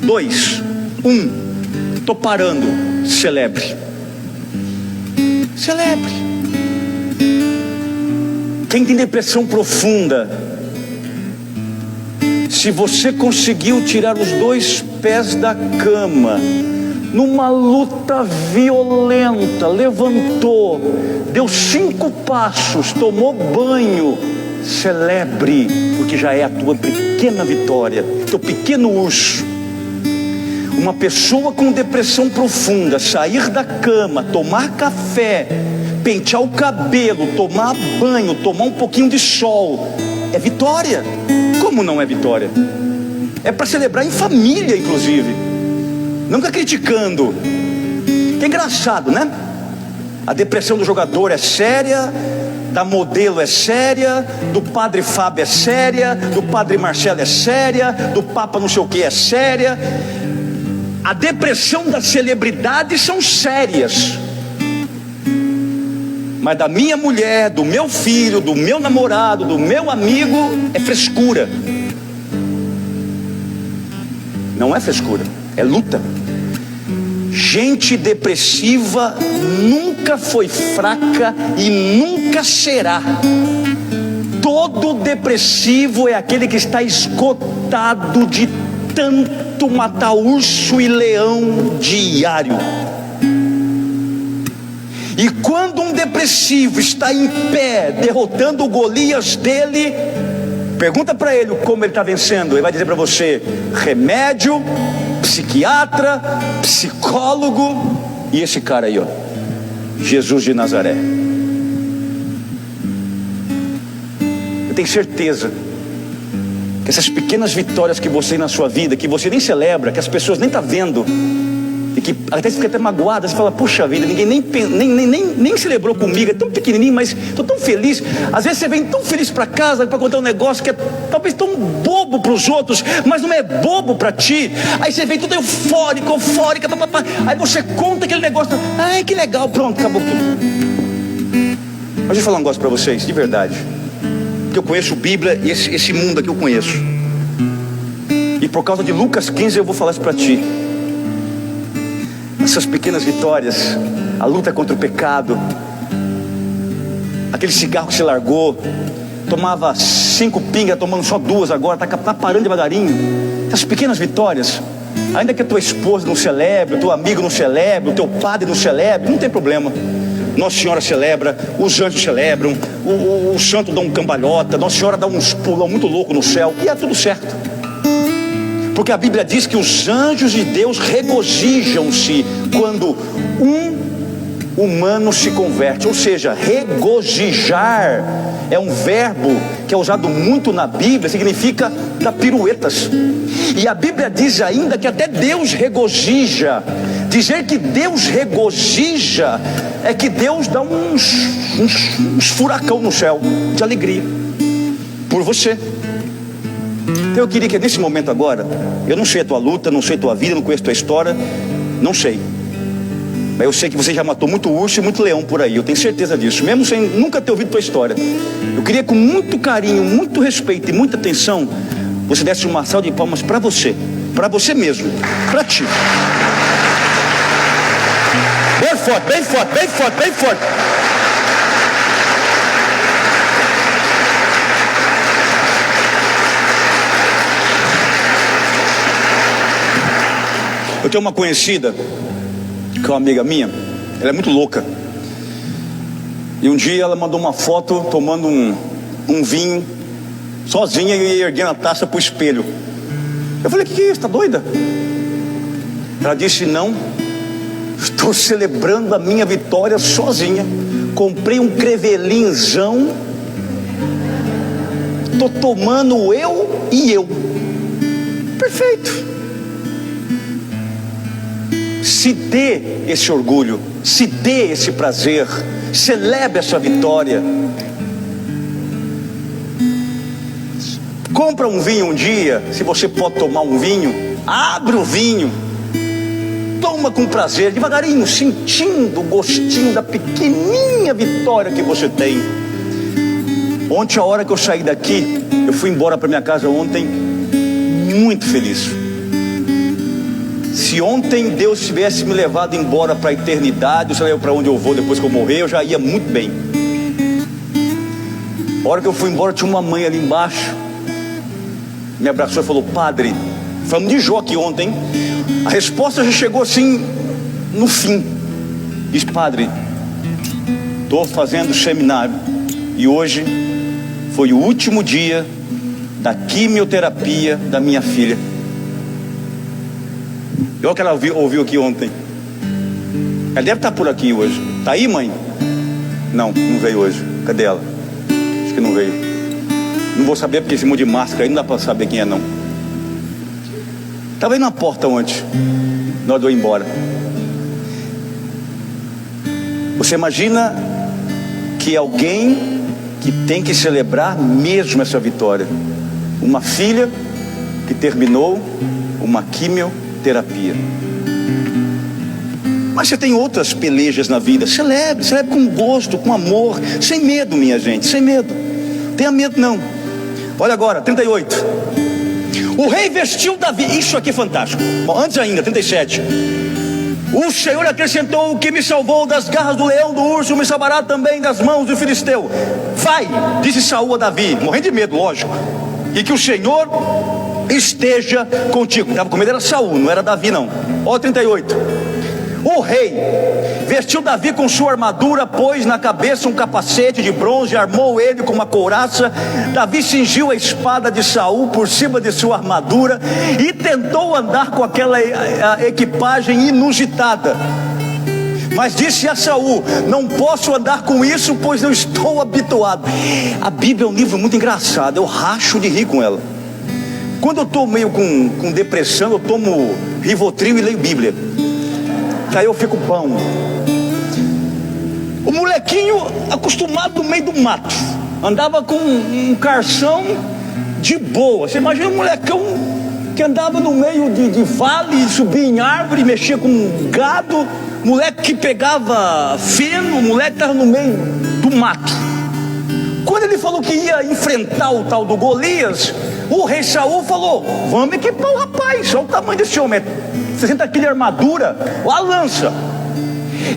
2, 1, estou parando, celebre. Celebre. Quem tem depressão profunda, se você conseguiu tirar os 2 pés da cama, numa luta violenta, levantou, deu 5 passos, tomou banho, celebre, porque já é a tua pequena vitória, teu pequeno urso. Uma pessoa com depressão profunda sair da cama, tomar café, pentear o cabelo, tomar banho, tomar um pouquinho de sol, é vitória. Como não é vitória? É para celebrar em família, inclusive, nunca criticando. Que engraçado, né? A depressão do jogador é séria, da modelo é séria, do padre Fábio é séria, do padre Marcelo é séria, do papa não sei o que é séria. A depressão das celebridades são sérias, mas da minha mulher, do meu filho, do meu namorado, do meu amigo, é frescura. Não é frescura, é luta. Gente depressiva nunca foi fraca e nunca será. Todo depressivo é aquele que está esgotado de tanto matar urso e leão diário. E quando um depressivo está em pé, derrotando o Golias dele, pergunta para ele como ele está vencendo. Ele vai dizer para você: remédio, psiquiatra, psicólogo. E esse cara aí, ó, Jesus de Nazaré. Eu tenho certeza que essas pequenas vitórias que você tem na sua vida, que você nem celebra, que as pessoas nem estão vendo, e que até fica até magoada, você fala: puxa vida, ninguém nem celebrou comigo, é tão pequenininho, mas estou tão feliz. Às vezes você vem tão feliz para casa para contar um negócio que é talvez tão bobo para os outros, mas não é bobo para ti. Aí você vem tudo eufórica, papapá. Aí você conta aquele negócio, ai que legal, pronto, acabou tudo. Mas deixa eu falar um negócio para vocês, de verdade, porque eu conheço Bíblia e esse mundo aqui eu conheço, e por causa de Lucas 15 eu vou falar isso para ti. Essas pequenas vitórias, a luta contra o pecado, aquele cigarro que você largou, tomava 5 pingas, tomando só 2 agora, tá parando devagarinho. Essas pequenas vitórias, ainda que a tua esposa não celebre, o teu amigo não celebre, o teu padre não celebre, não tem problema. Nossa Senhora celebra, os anjos celebram, o santo dá um cambalhota, Nossa Senhora dá uns pulão muito louco no céu, e é tudo certo. Porque a Bíblia diz que os anjos de Deus regozijam-se quando um humano se converte. Ou seja, regozijar é um verbo que é usado muito na Bíblia, significa dar piruetas. E a Bíblia diz ainda que até Deus regozija. Dizer que Deus regozija é que Deus dá uns furacão no céu de alegria por você. Então eu queria que nesse momento agora, eu não sei a tua luta, não sei a tua vida, não conheço a tua história, não sei, mas eu sei que você já matou muito urso e muito leão por aí, eu tenho certeza disso, mesmo sem nunca ter ouvido a tua história. Eu queria com muito carinho, muito respeito e muita atenção, você desse uma salva de palmas para você mesmo, para ti. forte, bem forte, bem forte, bem forte. Eu tenho uma conhecida, que é uma amiga minha, ela é muito louca. E um dia ela mandou uma foto tomando um vinho, sozinha, e erguendo a taça para o espelho. Eu falei, que é isso, tá doida? Ela disse, não, estou celebrando a minha vitória sozinha. Comprei um crevelinzão, estou tomando eu e eu. Perfeito. Se dê esse orgulho, se dê esse prazer, celebre essa vitória. Compra um vinho um dia, se você pode tomar um vinho, abre o vinho, toma com prazer, devagarinho, sentindo o gostinho da pequenininha vitória que você tem. Ontem, a hora que eu saí daqui, eu fui embora para minha casa ontem, muito feliz. Se ontem Deus tivesse me levado embora para a eternidade, eu sei para onde eu vou depois que eu morrer, eu já ia muito bem. A hora que eu fui embora, tinha uma mãe ali embaixo, me abraçou e falou, padre, falamos de Jó aqui ontem, a resposta já chegou assim, no fim. Diz, padre, estou fazendo seminário, e hoje foi o último dia da quimioterapia da minha filha. E olha o que ela ouviu aqui ontem. Ela deve estar por aqui hoje. Está aí, mãe? Não veio hoje. Cadê ela? Acho que não veio. Não vou saber porque esse monte de máscara aí não dá para saber quem é, não. Estava aí na porta ontem, na hora de eu ir embora. Você imagina que alguém que tem que celebrar mesmo essa vitória, uma filha que terminou uma quimioterapia. Mas você tem outras pelejas na vida. Celebre com gosto, com amor, sem medo, minha gente, sem medo. Tenha medo não. Olha agora, 38. O rei vestiu Davi. Isso aqui é fantástico. Bom, antes ainda, 37. O Senhor acrescentou: o que me salvou das garras do leão, do urso, me salvará também das mãos do filisteu. Vai, disse Saul a Davi, morrendo de medo, lógico, e que o Senhor esteja contigo. Estava com medo, era Saul, não era Davi não. Ó, 38. O rei vestiu Davi com sua armadura, pôs na cabeça um capacete de bronze, armou ele com uma couraça. Davi cingiu a espada de Saul por cima de sua armadura e tentou andar com aquela equipagem inusitada. Mas disse a Saul: não posso andar com isso, pois não estou habituado. A Bíblia é um livro muito engraçado, eu racho de rir com ela. Quando eu estou meio com depressão, eu tomo Rivotril e leio Bíblia. Aí eu fico bom. O molequinho acostumado no meio do mato, andava com um carção de boa. Você imagina um molecão que andava no meio de vale, subia em árvore, mexia com gado. Moleque que pegava feno, moleque estava no meio do mato. Quando ele falou que ia enfrentar o tal do Golias, o rei Saul falou: vamos equipar o rapaz. Olha o tamanho desse homem, 60 quilos de armadura, olha a lança.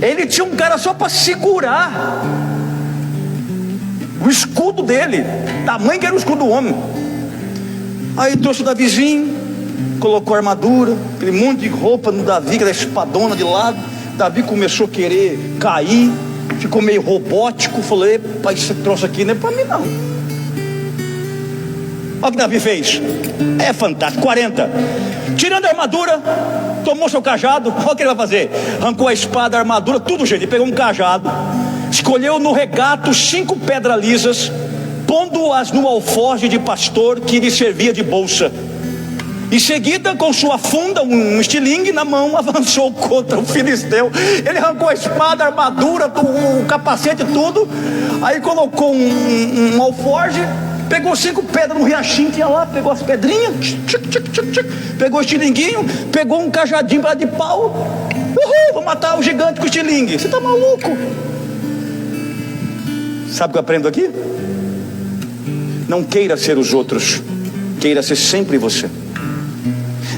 Ele tinha um cara só para segurar o escudo dele, tamanho que era o escudo do homem. Aí trouxe o Davizinho, colocou a armadura, aquele monte de roupa no Davi, aquela espadona de lado. Davi começou a querer cair, ficou meio robótico. Falou: epa, esse troço aqui não é para mim não. Olha o que Davi fez, é fantástico. 40, tirando a armadura, tomou seu cajado. Olha o que ele vai fazer, arrancou a espada, a armadura, tudo gente. Ele pegou um cajado, escolheu no regato 5 pedras lisas, pondo-as no alforje de pastor que lhe servia de bolsa. Em seguida, com sua funda, um estilingue na mão, avançou contra o filisteu. Ele arrancou a espada, a armadura, o capacete, tudo. Aí colocou um alforje, pegou 5 pedras no riachinho que ia lá, pegou as pedrinhas, pegou o estilinguinho, pegou um cajadinho de pau. Uhul, vou matar o gigante com o estilingue. Você tá maluco? Sabe o que eu aprendo aqui? Não queira ser os outros, queira ser sempre você.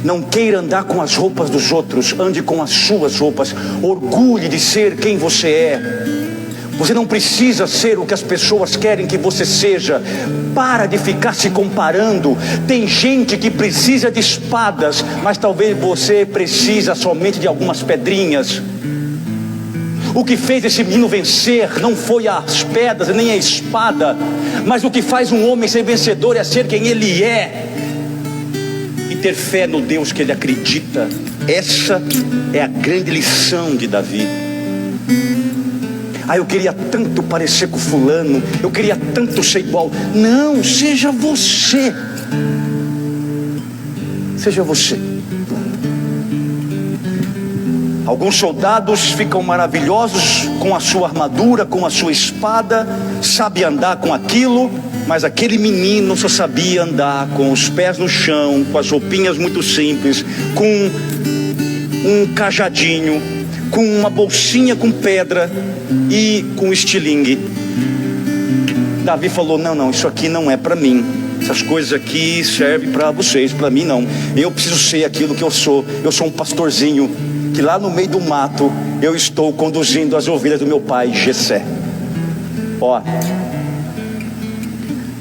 Não queira andar com as roupas dos outros, ande com as suas roupas. Orgulhe de ser quem você é. Você não precisa ser o que as pessoas querem que você seja. Para de ficar se comparando. Tem gente que precisa de espadas, mas talvez você precisa somente de algumas pedrinhas. O que fez esse menino vencer não foi as pedras nem a espada, mas o que faz um homem ser vencedor é ser quem ele é e ter fé no Deus que ele acredita. Essa é a grande lição de Davi. Eu queria tanto parecer com fulano, eu queria tanto ser igual. Não, seja você. Seja você. Alguns soldados ficam maravilhosos com a sua armadura, com a sua espada, sabe andar com aquilo, mas aquele menino só sabia andar com os pés no chão, com as roupinhas muito simples, com um cajadinho, com uma bolsinha com pedra e com estilingue. Davi falou: não, isso aqui não é para mim. Essas coisas aqui servem para vocês, para mim não. Eu preciso ser aquilo que eu sou. Eu sou um pastorzinho que lá no meio do mato eu estou conduzindo as ovelhas do meu pai Jessé.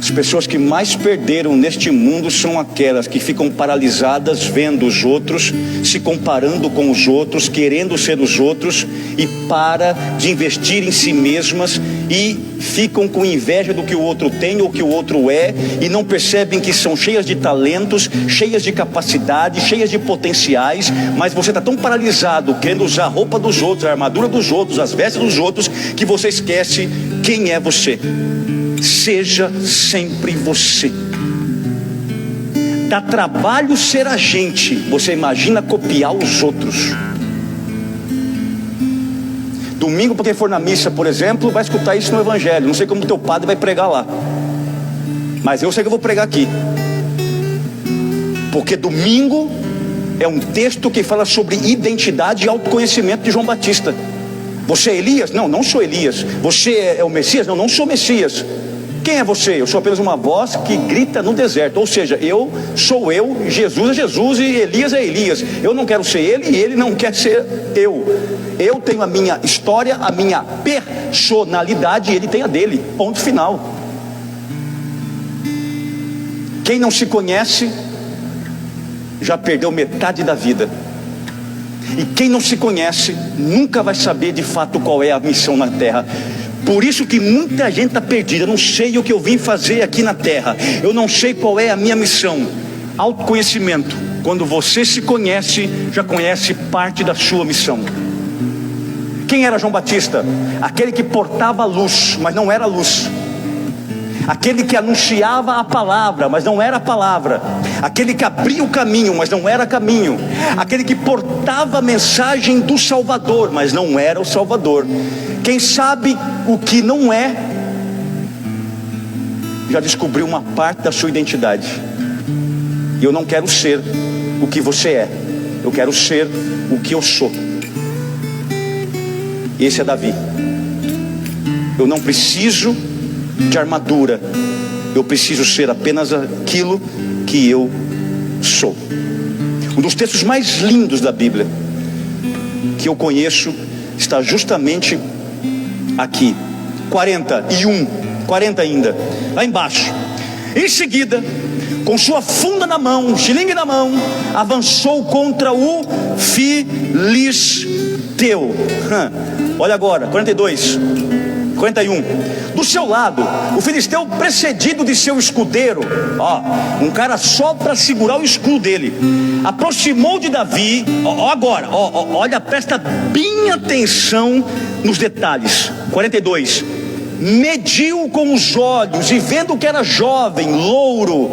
As pessoas que mais perderam neste mundo são aquelas que ficam paralisadas vendo os outros, se comparando com os outros, querendo ser os outros, e para de investir em si mesmas e ficam com inveja do que o outro tem ou que o outro é, e não percebem que são cheias de talentos, cheias de capacidade, cheias de potenciais, mas você está tão paralisado querendo usar a roupa dos outros, a armadura dos outros, as vestes dos outros, que você esquece quem é você. Seja sempre você. Dá trabalho ser a gente, você imagina copiar os outros. Domingo, para quem for na missa, por exemplo, vai escutar isso no evangelho. Não sei como o teu padre vai pregar lá, mas eu sei que eu vou pregar aqui, porque domingo é um texto que fala sobre identidade e autoconhecimento de João Batista. Você é Elias? Não, não sou Elias. Você é o Messias? Não, não sou Messias. Quem é você? Eu sou apenas uma voz que grita no deserto. Ou seja, eu sou eu, Jesus é Jesus e Elias é Elias. Eu não quero ser ele e ele não quer ser eu. Eu tenho a minha história, a minha personalidade, e ele tem a dele. Ponto final. Quem não se conhece já perdeu metade da vida. E quem não se conhece nunca vai saber de fato qual é a missão na terra. Por isso que muita gente está perdida. Eu não sei o que eu vim fazer aqui na terra. Eu não sei qual é a minha missão. Autoconhecimento. Quando você se conhece, já conhece parte da sua missão. Quem era João Batista? Aquele que portava a luz, mas não era luz. Aquele que anunciava a palavra, mas não era a palavra. Aquele que abria o caminho, mas não era caminho. Aquele que portava a mensagem do Salvador, mas não era o Salvador. Quem sabe o que não é, já descobriu uma parte da sua identidade. E eu não quero ser o que você é, eu quero ser o que eu sou. Esse é Davi. Eu não preciso de armadura, eu preciso ser apenas aquilo que eu sou. Um dos textos mais lindos da Bíblia que eu conheço está justamente aqui, 40 ainda, lá embaixo. Em seguida, com sua funda na mão, xilingue na mão, avançou contra o filisteu. Olha agora, 42, 41. Do seu lado, o filisteu precedido de seu escudeiro, um cara só para segurar o escudo dele, aproximou de Davi. Olha, presta bem atenção nos detalhes. 42. Mediu com os olhos e vendo que era jovem, louro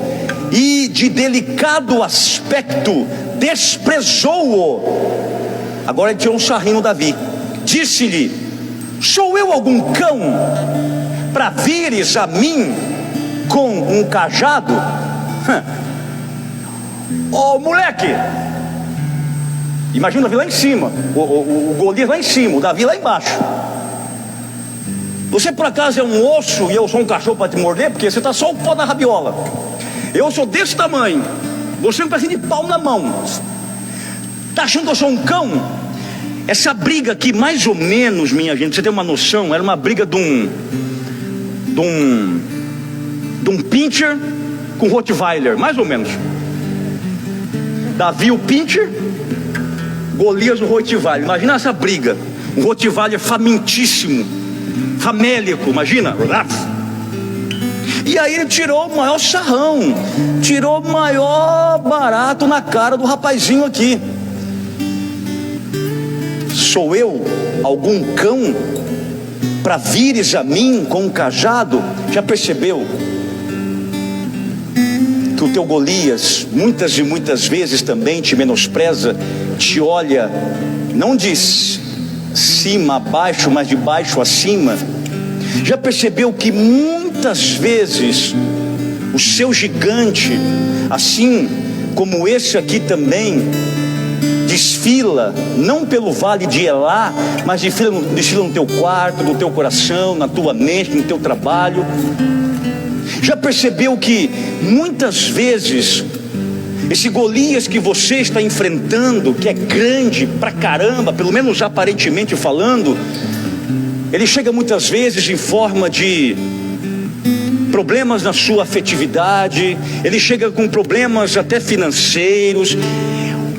e de delicado aspecto, desprezou-o. Agora ele tirou um sarrinho no Davi. Disse-lhe: sou eu algum cão para vires a mim com um cajado? Moleque! Imagina o Davi lá em cima, o Golias lá em cima, o Davi lá embaixo. Você por acaso é um osso e eu sou um cachorro para te morder? Porque você está só o pó na rabiola. Eu sou desse tamanho Você é um pedacinho de pau na mão. Está achando que eu sou um cão? Essa briga aqui, mais ou menos, minha gente, pra você ter uma noção, era uma briga de um pincher com Rottweiler, mais ou menos. Davi o pincher, Golias o Rottweiler. Imagina essa briga. Um Rottweiler famintíssimo, famélico, imagina. E aí ele tirou o maior sarrão, tirou o maior barato na cara do rapazinho aqui. Sou eu algum cão para vires a mim com um cajado? Já percebeu que o teu Golias muitas e muitas vezes também te menospreza, te olha não de cima a baixo, mas de baixo a cima? Já percebeu que muitas vezes o seu gigante, assim como esse aqui também, desfila não pelo vale de Elá, mas desfila no teu quarto, no teu coração, na tua mente, no teu trabalho? Já percebeu que muitas vezes esse Golias que você está enfrentando, que é grande pra caramba, pelo menos aparentemente falando, ele chega muitas vezes em forma de problemas na sua afetividade, ele chega com problemas até financeiros.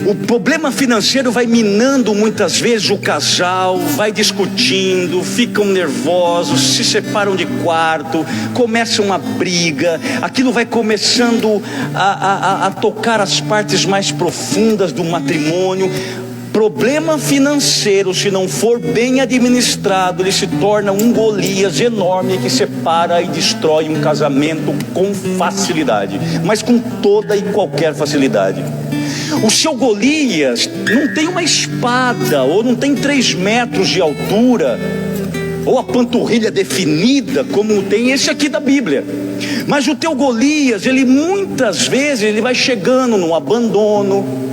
O problema financeiro vai minando muitas vezes o casal, vai discutindo, ficam nervosos, se separam de quarto, começa uma briga, aquilo vai começando a tocar as partes mais profundas do matrimônio. Problema financeiro, se não for bem administrado, ele se torna um Golias enorme que separa e destrói um casamento com facilidade, mas com toda e qualquer facilidade. O seu Golias não tem uma espada, ou não tem 3 metros de altura, ou a panturrilha definida como tem esse aqui da Bíblia. Mas o teu Golias, ele muitas vezes ele vai chegando no abandono.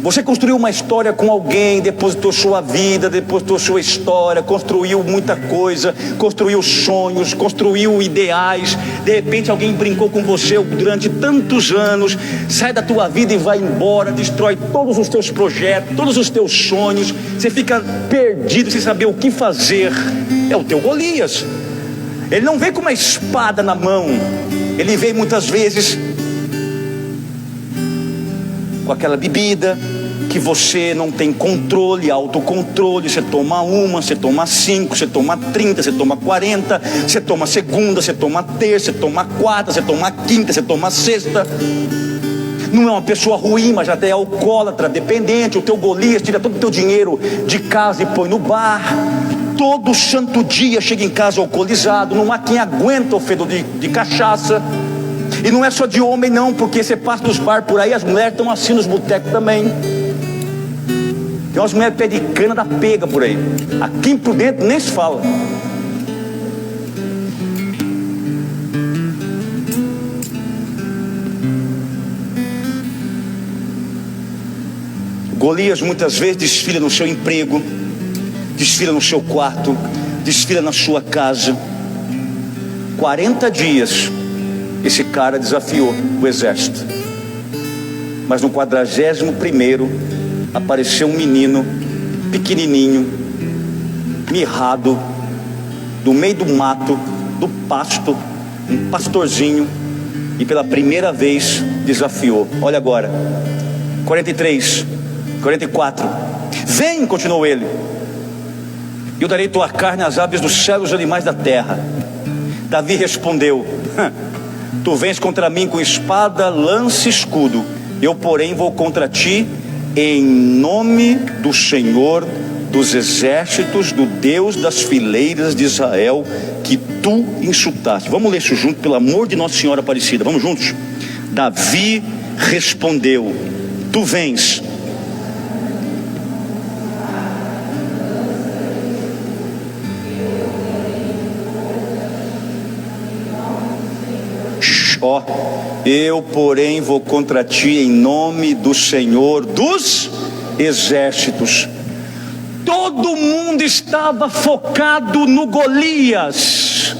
Você construiu uma história com alguém, depositou sua vida, depositou sua história, construiu muita coisa, construiu sonhos, construiu ideais. De repente alguém brincou com você durante tantos anos, sai da tua vida e vai embora, destrói todos os teus projetos, todos os teus sonhos. Você fica perdido sem saber o que fazer. É o teu Golias. Ele não vem com uma espada na mão, ele vem muitas vezes com aquela bebida que você não tem controle, autocontrole. Você toma uma, você toma 5, você toma 30, você toma 40, você toma segunda, você toma terça, você toma quarta, você toma quinta, você toma sexta. Não é uma pessoa ruim, mas até é alcoólatra, dependente. O teu Golias tira todo o teu dinheiro de casa e põe no bar. Todo santo dia chega em casa alcoolizado. Não há quem aguenta o fedor de cachaça. E não é só de homem não, porque você passa nos bar por aí, as mulheres estão assim nos botecos também. Tem umas mulheres pé de cana da pega por aí. Aqui por dentro nem se fala. Golias muitas vezes desfila no seu emprego, desfila no seu quarto, desfila na sua casa. 40 dias esse cara desafiou o exército. Mas no 41º apareceu um menino pequenininho, mirrado, do meio do mato, do pasto, um pastorzinho, e pela primeira vez desafiou. Olha agora, 43, 44. Vem, continuou ele, eu darei tua carne às aves do céu e aos animais da terra. Davi respondeu: tu vens contra mim com espada, lança e escudo. Eu, porém, vou contra ti em nome do Senhor dos exércitos, do Deus das fileiras de Israel, que tu insultaste. Vamos ler isso junto, pelo amor de Nossa Senhora Aparecida. Vamos juntos? Davi respondeu: tu vens. Ó, eu porém vou contra ti em nome do Senhor dos exércitos. Todo mundo estava focado no Golias.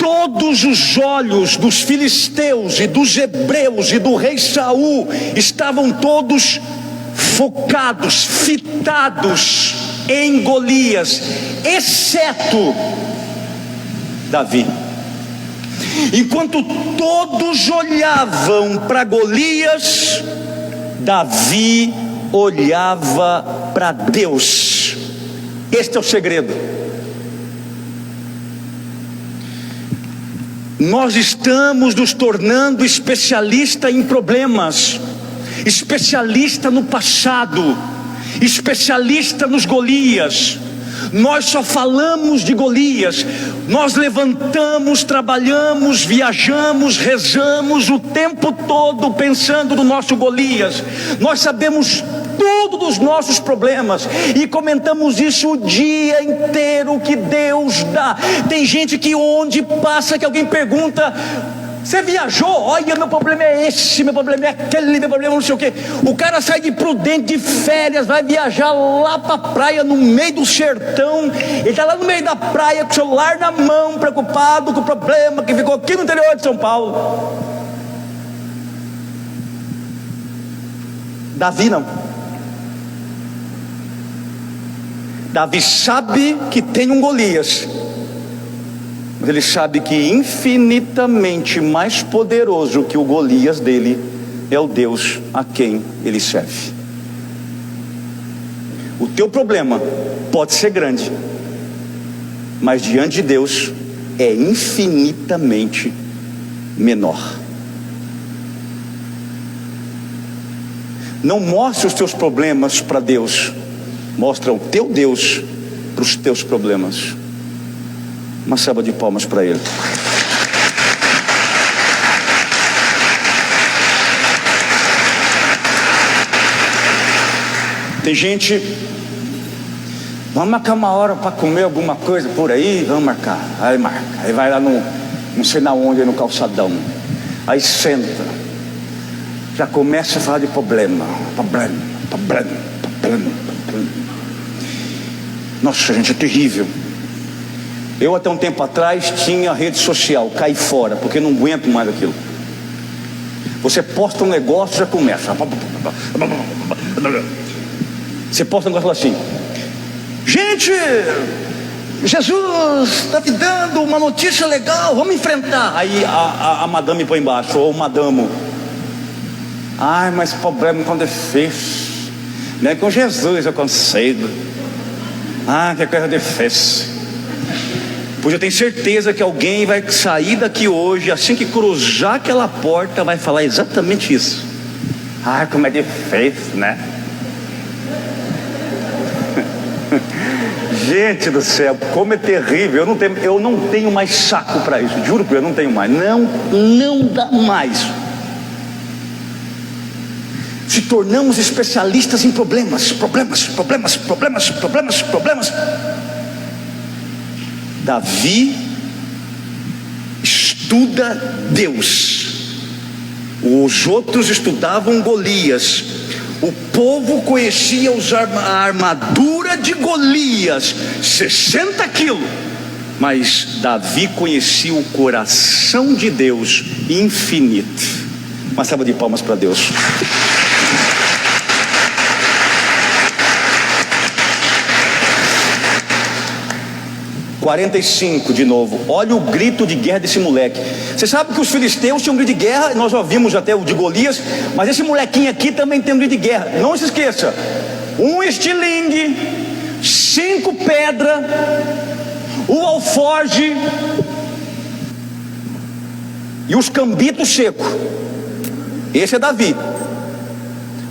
todos os olhos dos filisteus e dos hebreus e do rei Saul estavam todos focados, fitados em Golias, exceto Davi. Enquanto todos olhavam para Golias, Davi olhava para Deus. Este é o segredo. Nós estamos nos tornando especialistas em problemas, especialista no passado, especialista nos Golias. Nós só falamos de Golias. Nós levantamos, trabalhamos, viajamos, rezamos o tempo todo pensando no nosso Golias. Nós sabemos tudo dos nossos problemas e comentamos isso o dia inteiro que Deus dá. Tem gente que onde passa que alguém pergunta: você viajou? Olha, meu problema é esse, meu problema é aquele, meu problema não sei o que. O cara sai de Prudente de férias, vai viajar lá para a praia no meio do sertão. Ele está lá no meio da praia com o celular na mão, preocupado com o problema que ficou aqui no interior de São Paulo. Davi não. Davi sabe que tem um Golias, mas ele sabe que infinitamente mais poderoso que o Golias dele é o Deus a quem ele serve. O teu problema pode ser grande, mas diante de Deus é infinitamente menor. Não mostre os teus problemas para Deus, mostra o teu Deus para os teus problemas. Uma salva de palmas para ele. Tem gente: vamos marcar uma hora para comer alguma coisa por aí? Vamos marcar. Aí marca. Aí vai lá no, não sei na onde, no calçadão. Aí senta. Já começa a falar de problema. Nossa, gente, é terrível. Eu até um tempo atrás tinha rede social, caí fora, porque não aguento mais aquilo. Você posta um negócio, já começa. Você posta um negócio assim: gente, Jesus está te dando uma notícia legal, vamos enfrentar. Aí a madame põe embaixo, ou o madamo: ai, mas problema quando é difícil, não é com Jesus eu consigo. Ah, que coisa difícil. Pois eu tenho certeza que alguém vai sair daqui hoje, assim que cruzar aquela porta, vai falar exatamente isso. Ah, como é difícil, né? Gente do céu, como é terrível. Eu não tenho mais saco para isso, juro por Deus, eu não tenho mais. Não dá mais. Se tornamos especialistas em problemas. Davi estuda Deus. Os outros estudavam Golias. O povo conhecia a armadura de Golias, 60 quilos. Mas Davi conhecia o coração de Deus infinito. Uma salva de palmas para Deus. (45) de novo. Olha o grito de guerra desse moleque. Você sabe que os filisteus tinham um grito de guerra. Nós já vimos até o de Golias. Mas esse molequinho aqui também tem um grito de guerra. Não se esqueça: um estilingue, 5 pedras, o alforge e os cambitos secos. Esse é Davi.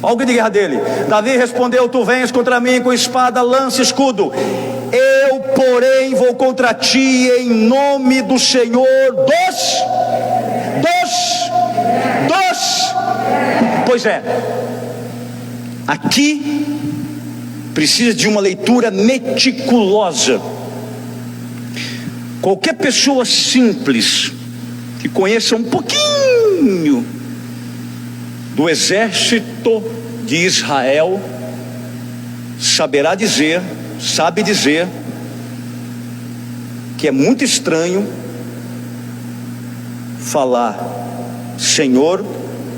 Olha o grito de guerra dele. Davi respondeu: tu vens contra mim com espada, lança, escudo. Eu, porém, vou contra ti em nome do Senhor Pois é, aqui precisa de uma leitura meticulosa. Qualquer pessoa simples que conheça um pouquinho do exército de Israel sabe dizer que é muito estranho falar Senhor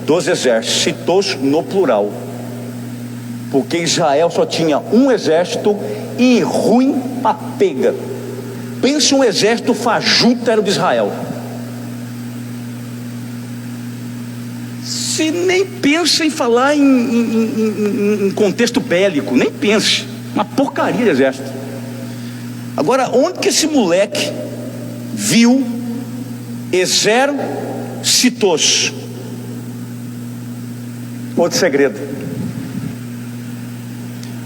dos exércitos no plural, porque Israel só tinha um exército e ruim pra pega. Pensa um exército fajuto era o de Israel. Se nem pensa em falar em contexto bélico, nem pense, uma porcaria de exército. Agora, onde que esse moleque viu exércitos? Outro segredo: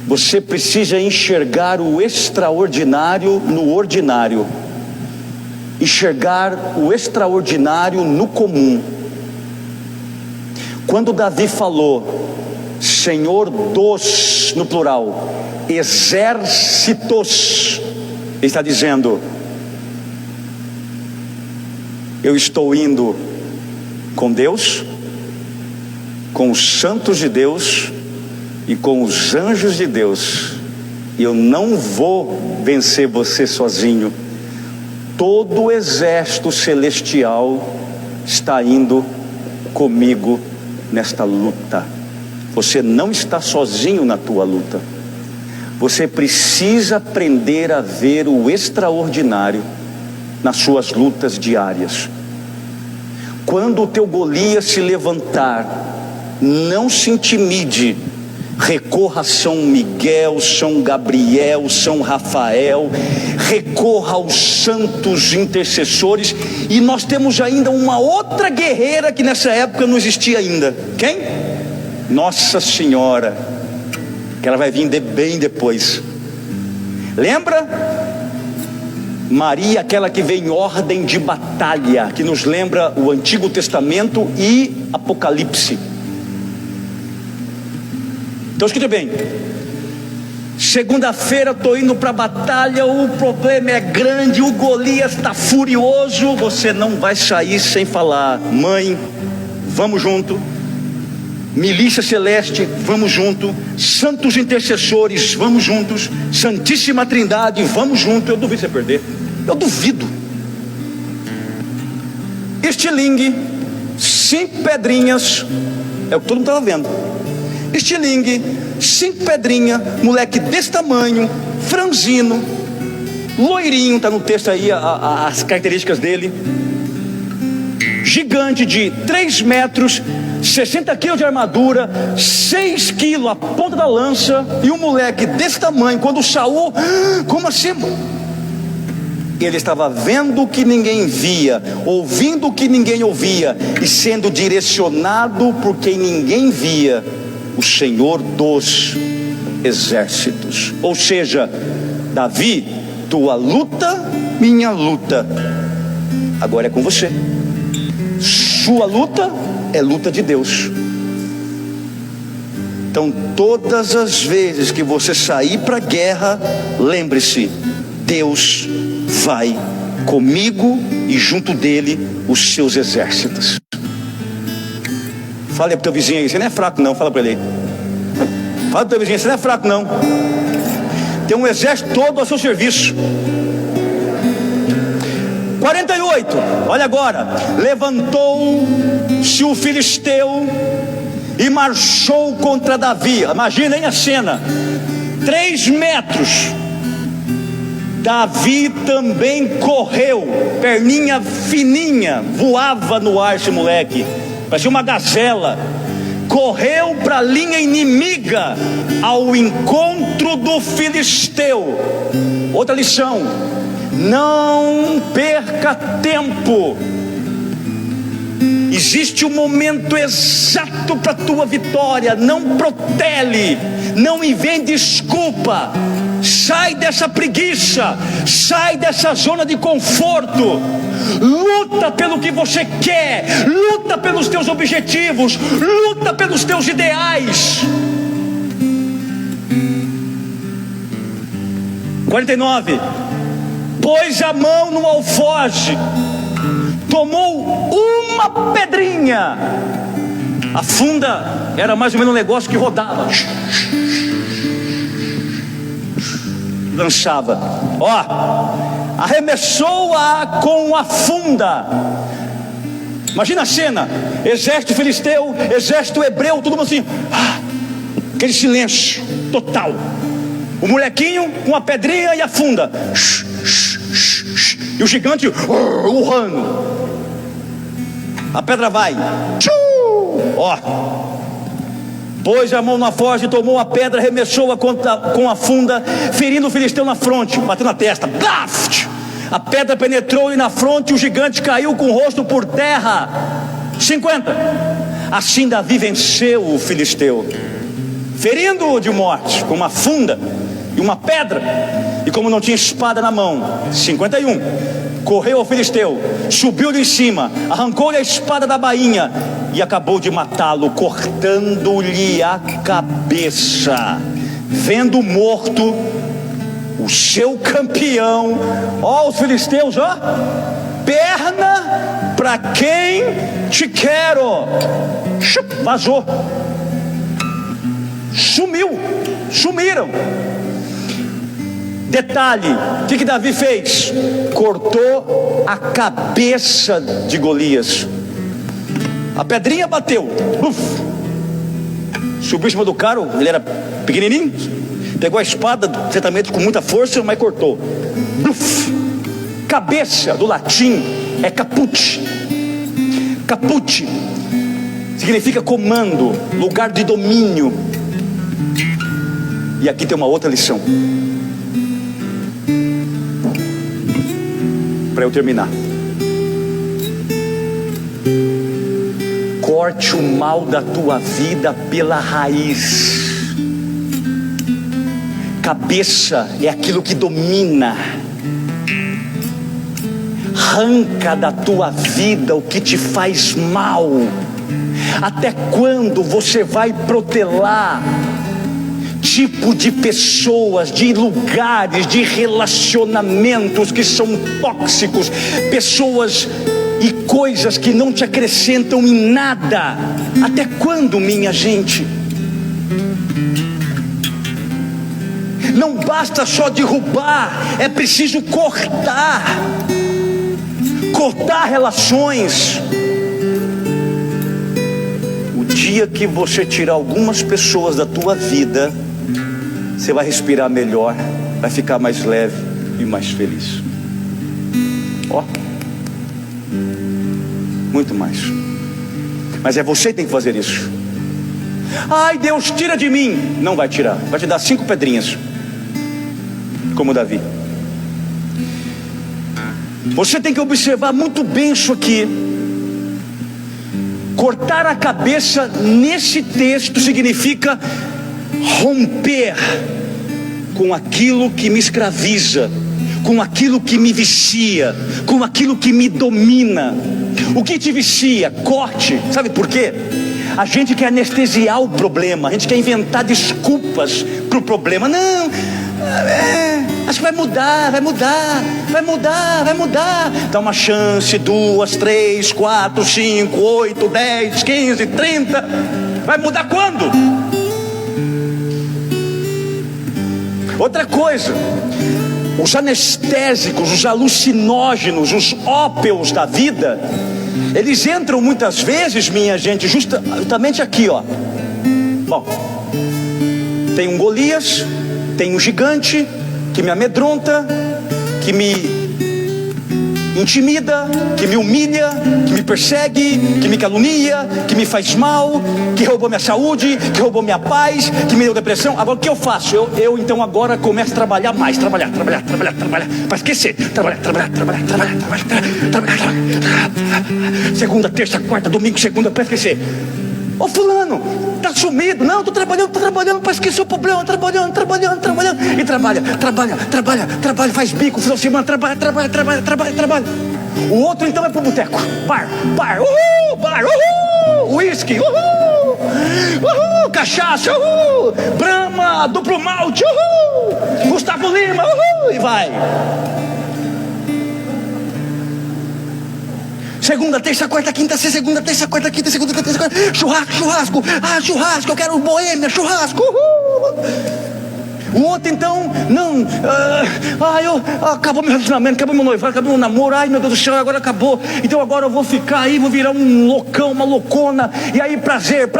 você precisa enxergar o extraordinário no ordinário, enxergar o extraordinário no comum. Quando Davi falou Senhor dos, no plural, exércitos, ele está dizendo: eu estou indo com Deus, com os santos de Deus e com os anjos de Deus, e eu não vou vencer você sozinho. Todo o exército celestial está indo comigo nesta luta. Você não está sozinho na tua luta. Você precisa aprender a ver o extraordinário nas suas lutas diárias. Quando o teu Golias se levantar, não se intimide. Recorra a São Miguel, São Gabriel, São Rafael, recorra aos santos intercessores. E nós temos ainda uma outra guerreira que nessa época não existia ainda. Quem? Nossa Senhora, que ela vai vir bem depois. Lembra? Maria, aquela que vem em ordem de batalha, que nos lembra o Antigo Testamento e Apocalipse. Então escute bem, segunda-feira estou indo para a batalha, o problema é grande, o Golias está furioso. Você não vai sair sem falar: mãe, vamos junto. Milícia celeste, vamos junto. Santos intercessores, vamos juntos. Santíssima Trindade, vamos junto. Eu duvido você perder, eu duvido. Estilingue, 5 pedrinhas, é o que todo mundo estava vendo. Estilingue, 5 pedrinhas, moleque desse tamanho, franzino, loirinho, está no texto aí as características dele. Gigante de 3 metros, 60 quilos de armadura, 6 quilos a ponta da lança, e um moleque desse tamanho. Quando Saul, como assim? Ele estava vendo o que ninguém via, ouvindo o que ninguém ouvia, e sendo direcionado por quem ninguém via, o Senhor dos exércitos. Ou seja, Davi, tua luta, minha luta, agora é com você. Sua luta é luta de Deus. Então todas as vezes que você sair para a guerra, lembre-se: Deus vai comigo e junto dele os seus exércitos. Fala aí pro teu vizinho aí: você não é fraco não. Fala para ele aí. Fala pro teu vizinho: você não é fraco não. Tem um exército todo a seu serviço. 48, olha agora. Levantou-se o filisteu e marchou contra Davi. Imaginem a cena: 3 metros. Davi também correu, perninha fininha, voava no ar esse moleque, parecia uma gazela. Correu para a linha inimiga ao encontro do filisteu. Outra lição: não perca tempo. Existe um momento exato para a tua vitória. Não protele, não invente desculpa. Sai dessa preguiça, sai dessa zona de conforto. Luta pelo que você quer, luta pelos teus objetivos, luta pelos teus ideais. 49. Pôs a mão no alfoge, tomou uma pedrinha. A funda era mais ou menos um negócio que rodava, lançava. Arremessou-a com a funda. Imagina a cena: exército filisteu, exército hebreu, todo mundo assim, aquele silêncio total. O molequinho com a pedrinha e a funda, e o gigante urrando. A pedra vai, pôs a mão na forja e tomou a pedra, arremessou-a com a funda, ferindo o filisteu na fronte, bateu na testa. A pedra penetrou-lhe na fronte, e o gigante caiu com o rosto por terra. 50. Assim Davi venceu o filisteu, ferindo-o de morte com uma funda e uma pedra, e como não tinha espada na mão. 51. Correu ao filisteu, subiu-lhe em cima, arrancou-lhe a espada da bainha e acabou de matá-lo, cortando-lhe a cabeça. Vendo morto o seu campeão, os filisteus, perna para quem te quero. Vazou, sumiram. Detalhe: o que Davi fez? Cortou a cabeça de Golias. A pedrinha bateu, subiu em cima do cara, ele era pequenininho, pegou a espada, certamente com muita força, mas cortou. Cabeça, do latim, é caput. Caput significa comando, lugar de domínio. E aqui tem uma outra lição, para eu terminar. Corte o mal da tua vida pela raiz. Cabeça é aquilo que domina. Arranca da tua vida o que te faz mal. Até quando você vai protelar tipo de pessoas, de lugares, de relacionamentos que são tóxicos, pessoas e coisas que não te acrescentam em nada? Até quando, minha gente? Não basta só derrubar, é preciso cortar relações. O dia que você tirar algumas pessoas da tua vida, você vai respirar melhor, vai ficar mais leve e mais feliz. Muito mais. Mas é você que tem que fazer isso. Ai, Deus, tira de mim. Não vai tirar, vai te dar 5 pedrinhas, como Davi. Você tem que observar muito bem isso aqui. Cortar a cabeça nesse texto significa romper com aquilo que me escraviza, com aquilo que me vicia, com aquilo que me domina. O que te vicia? Corte. Sabe por quê? A gente quer anestesiar o problema, a gente quer inventar desculpas para o problema. Não, acho que vai mudar. Dá uma chance, 2, 3, 4, 5, 8, 10, 15, 30. Vai mudar quando? Outra coisa, os anestésicos, os alucinógenos, os ópios da vida, eles entram muitas vezes, minha gente, justamente aqui, Bom, tem um Golias, tem um gigante que me amedronta, que me intimida, que me humilha, que me persegue, que me calunia, que me faz mal, que roubou minha saúde, que roubou minha paz, que me deu depressão. Agora o que eu faço? Eu então agora começo a trabalhar mais, trabalhar, para esquecer, trabalhar. Segunda, terça, quarta, domingo, segunda, para esquecer. Ô fulano, tá sumido? Não, tô trabalhando para esquecer o problema, trabalhando. E trabalha, faz bico, final de semana, trabalha. O outro então é pro boteco, bar, uísque, cachaça, Brahma, duplo malte, Gustavo Lima, e vai. Segunda, terça, quarta, quinta, sexta, segunda, terça, quarta, quinta, segunda, terça, quarta, churrasco, churrasco, eu quero boêmia, churrasco, O outro então, não, acabou meu relacionamento, acabou meu noivado, acabou meu namoro, ai meu Deus do céu, agora acabou, então agora eu vou ficar aí, vou virar um loucão, uma loucona, e aí prazer,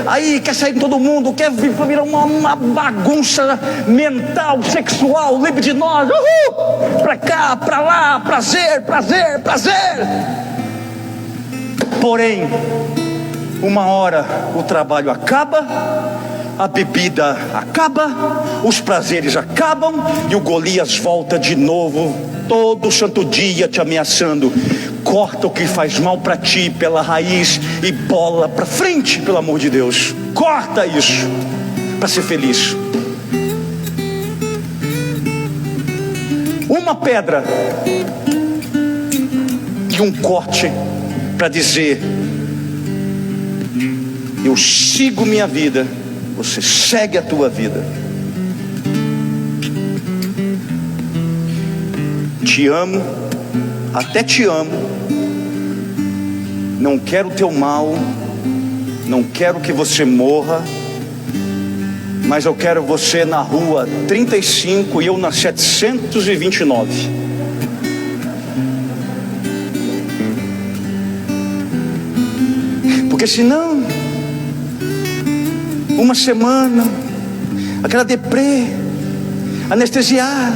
aí quer sair com todo mundo, quer virar uma bagunça mental, sexual, libidinosa, pra cá, pra lá, prazer. Porém, uma hora o trabalho acaba, a bebida acaba, os prazeres acabam, e o Golias volta de novo, todo santo dia te ameaçando. Corta o que faz mal para ti pela raiz e bola para frente, pelo amor de Deus. Corta isso para ser feliz. Uma pedra e um corte para dizer: eu sigo minha vida, você segue a tua vida. Te amo, até te amo, não quero o teu mal, não quero que você morra, mas eu quero você na rua 35 e eu na 729. Porque senão, uma semana, aquela deprê, anestesiar,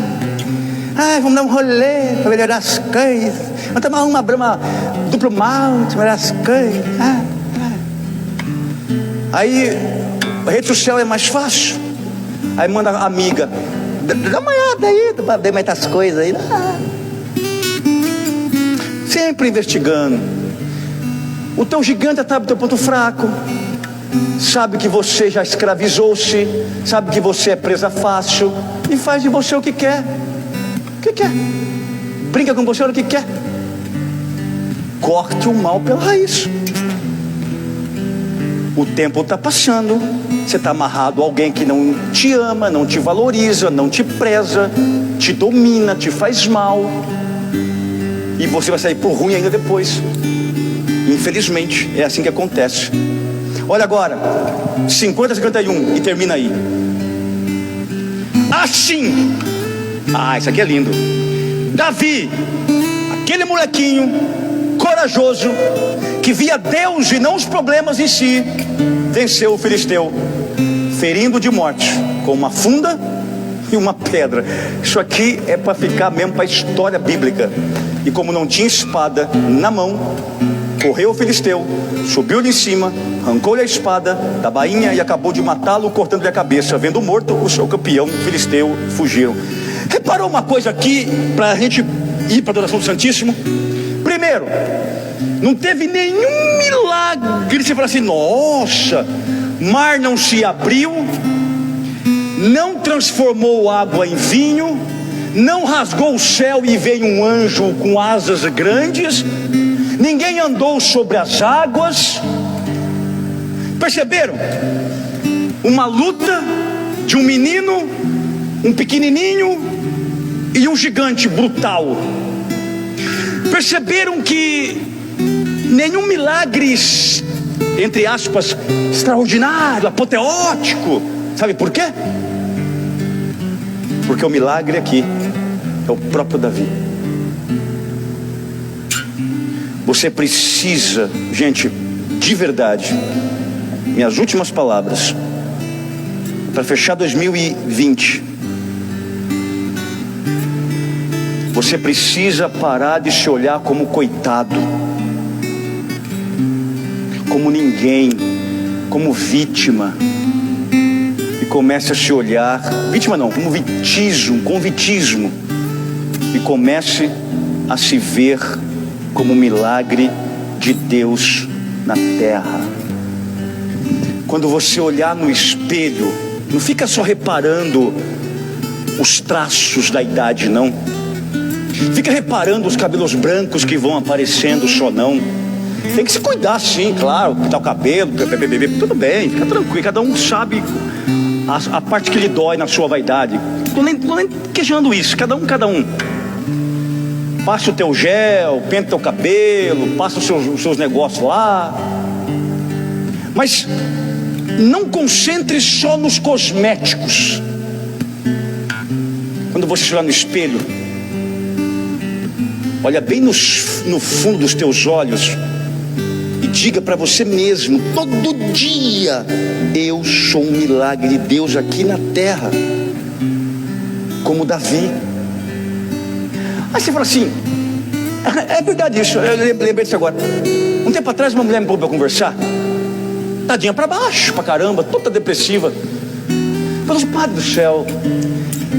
vamos dar um rolê para melhorar as coisas, vamos tomar uma brama duplo malte, melhorar as coisas. Aí a rede social é mais fácil, aí manda a amiga: dá uma olhada aí, para ver mais as coisas aí. Sempre investigando. O teu gigante sabe o teu ponto fraco, sabe que você já escravizou-se, sabe que você é presa fácil, e faz de você o que quer. O que quer? Brinca com você o que quer. Corte o mal pela raiz. O tempo está passando, você está amarrado a alguém que não te ama, não te valoriza, não te preza, te domina, te faz mal, e você vai sair por ruim ainda depois. Infelizmente, é assim que acontece. Olha agora, 50-51, e termina aí. Assim, isso aqui é lindo. Davi, aquele molequinho corajoso, que via Deus e não os problemas em si, venceu o filisteu, ferindo de morte com uma funda e uma pedra. Isso aqui é para ficar mesmo para a história bíblica. E como não tinha espada na mão, correu o filisteu, subiu-lhe em cima, arrancou-lhe a espada da bainha e acabou de matá-lo, cortando-lhe a cabeça. Vendo morto, o seu campeão, o filisteu, fugiram. Reparou uma coisa aqui, para a gente ir para a adoração do Santíssimo? Primeiro, não teve nenhum milagre. Você fala assim: nossa, mar não se abriu, não transformou água em vinho, não rasgou o céu e veio um anjo com asas grandes, ninguém andou sobre as águas. Perceberam? Uma luta de um menino, um pequenininho e um gigante brutal. Perceberam que nenhum milagre, entre aspas, extraordinário, apoteótico. Sabe por quê? Porque o milagre aqui é o próprio Davi. Você precisa, gente, de verdade, minhas últimas palavras, para fechar 2020, você precisa parar de se olhar como coitado, como ninguém, como vítima, e comece a se olhar, vítima não, como com vitismo, e comece a se ver como um milagre de Deus na terra. Quando você olhar no espelho, não fica só reparando os traços da idade, não. Fica reparando os cabelos brancos que vão aparecendo, só não. Tem que se cuidar sim, claro, pintar o cabelo, tudo bem, fica tranquilo, cada um sabe a parte que lhe dói na sua vaidade. Tô nem queixando isso, cada um. Passa o teu gel, penta o teu cabelo, passa os seus negócios lá. Mas não concentre só nos cosméticos. Quando você chegar no espelho, olha bem no fundo dos teus olhos e diga para você mesmo, todo dia: eu sou um milagre de Deus aqui na terra, como Davi. Aí você fala assim: é verdade isso, eu lembrei disso agora. Um tempo atrás uma mulher me pôs para conversar, tadinha para baixo, para caramba, toda depressiva. Falou assim: Padre do céu,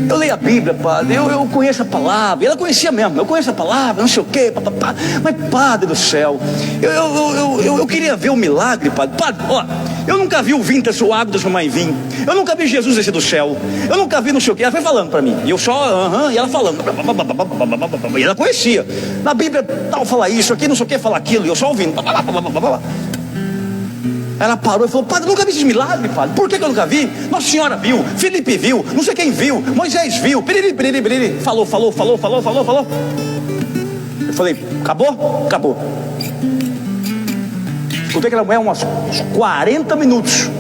eu leio a Bíblia, Padre, eu conheço a palavra. E ela conhecia mesmo, eu conheço a palavra, não sei o quê, papapá. Mas Padre do céu, eu queria ver o milagre, Padre. Padre, ó, eu nunca vi o vinho ter sua água transformar em vinho. Eu nunca vi Jesus descer do céu. Eu nunca vi não sei o quê. Ela foi falando para mim, e eu só, e ela falando, e ela conhecia. Na Bíblia tal fala isso, aqui não sei o que fala aquilo, e eu só ouvindo. Ela parou e falou: Padre, eu nunca vi esses milagres, Padre. Por que eu nunca vi? Nossa Senhora viu, Felipe viu, não sei quem viu, Moisés viu, piriri. Falou. Eu falei: acabou? Acabou. Escutei aquela mulher uns 40 minutos.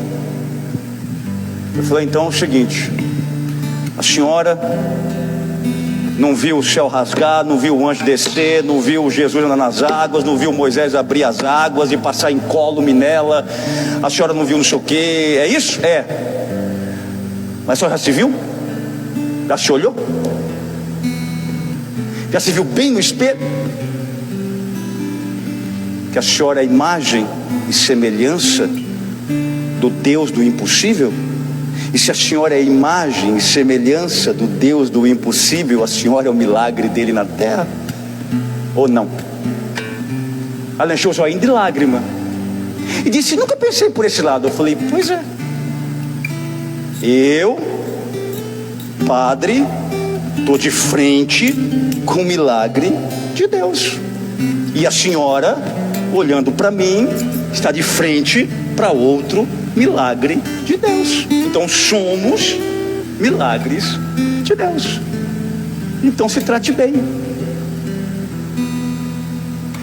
Eu falei: então é o seguinte, a senhora não viu o céu rasgar, não viu o anjo descer, não viu Jesus andar nas águas, não viu Moisés abrir as águas e passar incólume nela, a senhora não viu não sei o que, é isso? É. Mas a senhora já se viu? Já se olhou? Já se viu bem no espelho? Que a senhora é a imagem e semelhança do Deus do impossível? E se a senhora é a imagem e semelhança do Deus do impossível, a senhora é o milagre dele na terra? Ou não? Ela encheu os olhos de lágrima e disse: nunca pensei por esse lado. Eu falei: pois é. Eu, Padre, estou de frente com o milagre de Deus. E a senhora, olhando para mim, está de frente para outro milagre de Deus. Então somos milagres de Deus. Então se trate bem.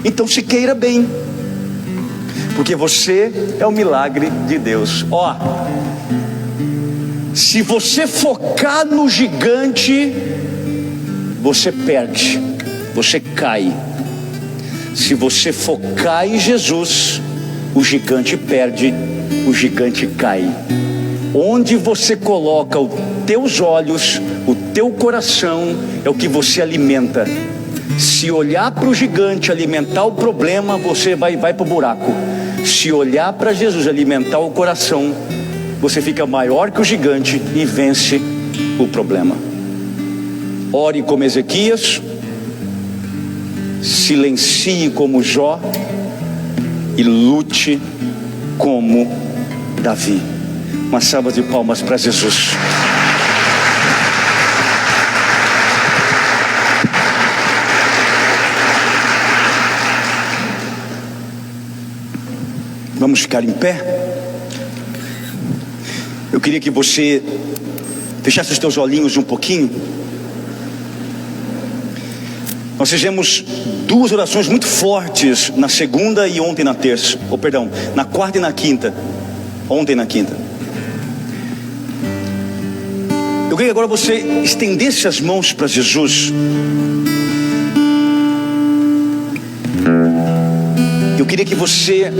Então se queira bem, porque você é o milagre de Deus. Ó, se você focar no gigante, você perde, você cai. Se você focar em Jesus, o gigante perde, o gigante cai. Onde você coloca os teus olhos, o teu coração, é o que você alimenta. Se olhar para o gigante, alimentar o problema, você vai para o buraco. Se olhar para Jesus, alimentar o coração, você fica maior que o gigante e vence o problema. Ore como Ezequias, silencie como Jó e lute como Davi. Uma salva de palmas para Jesus. Vamos ficar em pé? Eu queria que você fechasse os teus olhinhos um pouquinho. Nós fizemos duas orações muito fortes na segunda e ontem na terça. Na quarta e na quinta. Ontem na quinta. Eu queria que agora você estendesse as mãos para Jesus. Eu queria que você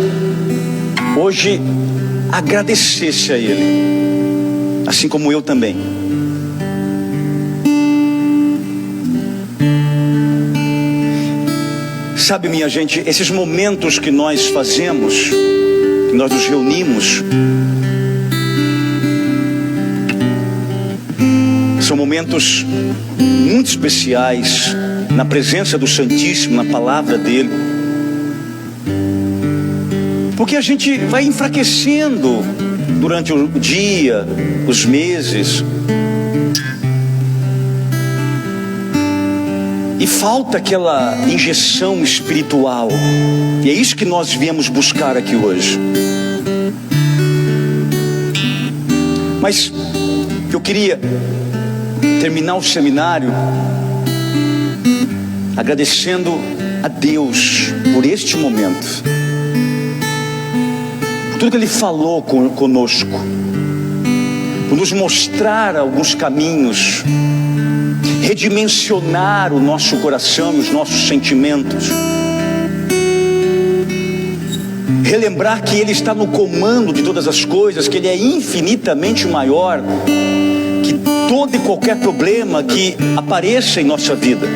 hoje agradecesse a Ele, assim como eu também. Sabe, minha gente, esses momentos que nós fazemos, que nós nos reunimos, são momentos muito especiais na presença do Santíssimo, na palavra dele, porque a gente vai enfraquecendo durante o dia, os meses, e falta aquela injeção espiritual. E é isso que nós viemos buscar aqui hoje. Mas eu queria terminar o seminário agradecendo a Deus por este momento, por tudo que Ele falou conosco, por nos mostrar alguns caminhos. redimensionar o nosso coração e os nossos sentimentos, relembrar que Ele está no comando de todas as coisas, que Ele é infinitamente maior que todo e qualquer problema que apareça em nossa vida.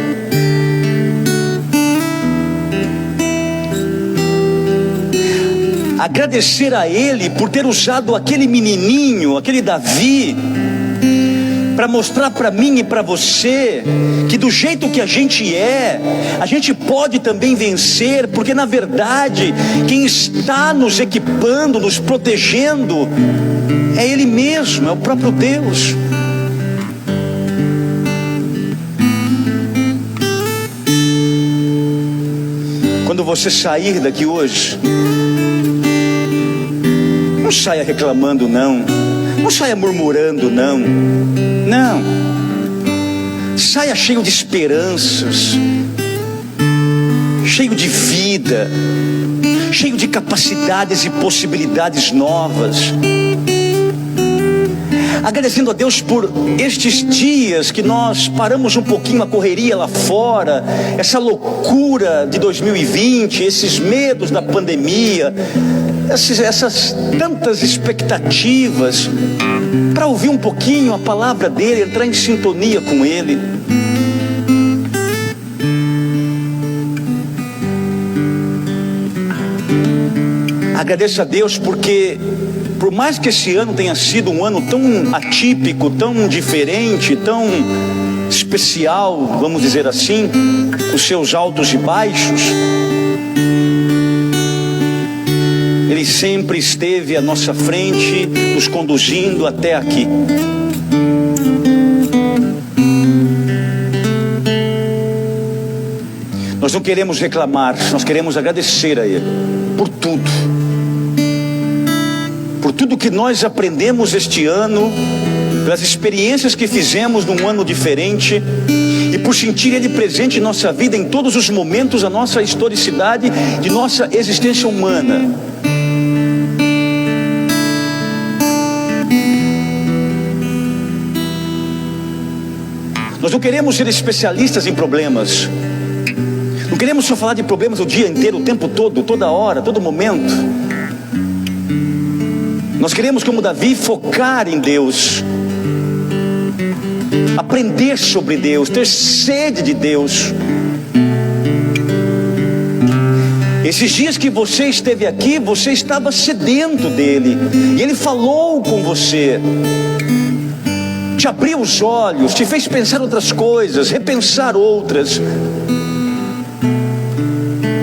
Agradecer a Ele por ter usado aquele menininho, aquele Davi, para mostrar para mim e para você que do jeito que a gente pode também vencer, porque na verdade quem está nos equipando, nos protegendo, é Ele mesmo, é o próprio Deus. Quando você sair daqui hoje, não saia reclamando, não saia murmurando, não, saia cheio de esperanças, cheio de vida, cheio de capacidades e possibilidades novas, agradecendo a Deus por estes dias que nós paramos um pouquinho a correria lá fora, essa loucura de 2020, esses medos da pandemia, essas tantas expectativas, para ouvir um pouquinho a palavra dele, entrar em sintonia com ele. Agradeço a Deus porque, por mais que esse ano tenha sido um ano tão atípico, tão diferente, tão especial, vamos dizer assim, com seus altos e baixos, Ele sempre esteve à nossa frente, nos conduzindo até aqui. Nós não queremos reclamar, nós queremos agradecer a Ele por tudo. Por tudo que nós aprendemos este ano, pelas experiências que fizemos num ano diferente, e por sentir Ele presente em nossa vida em todos os momentos da nossa historicidade, de nossa existência humana. Nós não queremos ser especialistas em problemas, não queremos só falar de problemas o dia inteiro, o tempo todo, toda hora, todo momento. Nós queremos, como Davi, focar em Deus, aprender sobre Deus, ter sede de Deus. Esses dias que você esteve aqui, você estava sedento dele, e Ele falou com você, te abriu os olhos, te fez pensar outras coisas, repensar outras,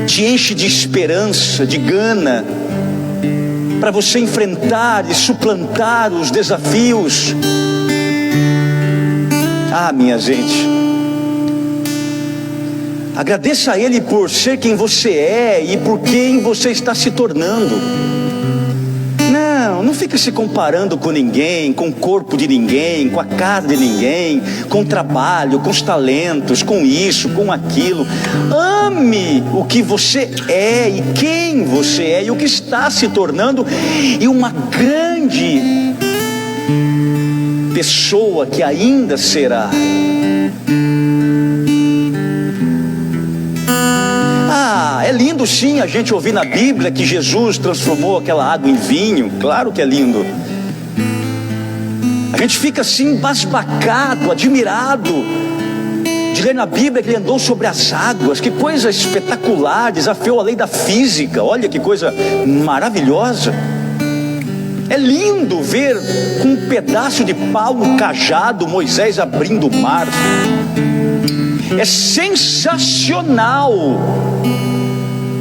te enche de esperança, de gana, para você enfrentar e suplantar os desafios. Ah, minha gente, agradeça a Ele por ser quem você é e por quem você está se tornando. Não fica se comparando com ninguém, com o corpo de ninguém, com a casa de ninguém, com o trabalho, com os talentos, com isso, com aquilo. Ame o que você é e quem você é e o que está se tornando, e uma grande pessoa que ainda será. É lindo sim a gente ouvir na Bíblia que Jesus transformou aquela água em vinho, claro que é lindo. A gente fica assim embasbacado, admirado de ler na Bíblia que Ele andou sobre as águas. Que coisa espetacular, desafiou a lei da física, olha que coisa maravilhosa. É lindo ver com um pedaço de pau, um cajado, Moisés abrindo o mar. É sensacional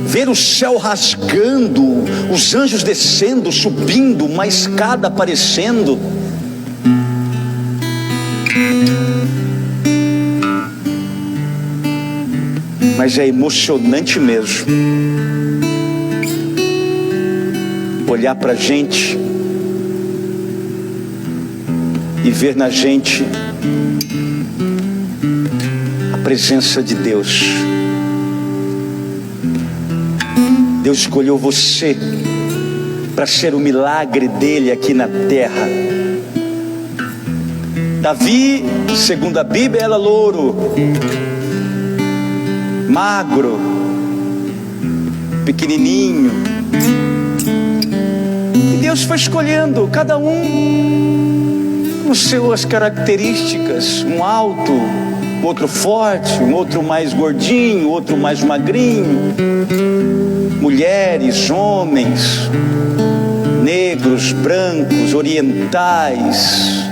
ver o céu rasgando, os anjos descendo, subindo, uma escada aparecendo. Mas é emocionante mesmo olhar para a gente e ver na gente a presença de Deus. Deus escolheu você para ser o milagre dele aqui na terra. Davi, segundo a Bíblia, era louro, magro, pequenininho. E Deus foi escolhendo cada um com suas características, um alto, outro forte, um outro mais gordinho, outro mais magrinho, mulheres, homens, negros, brancos, orientais.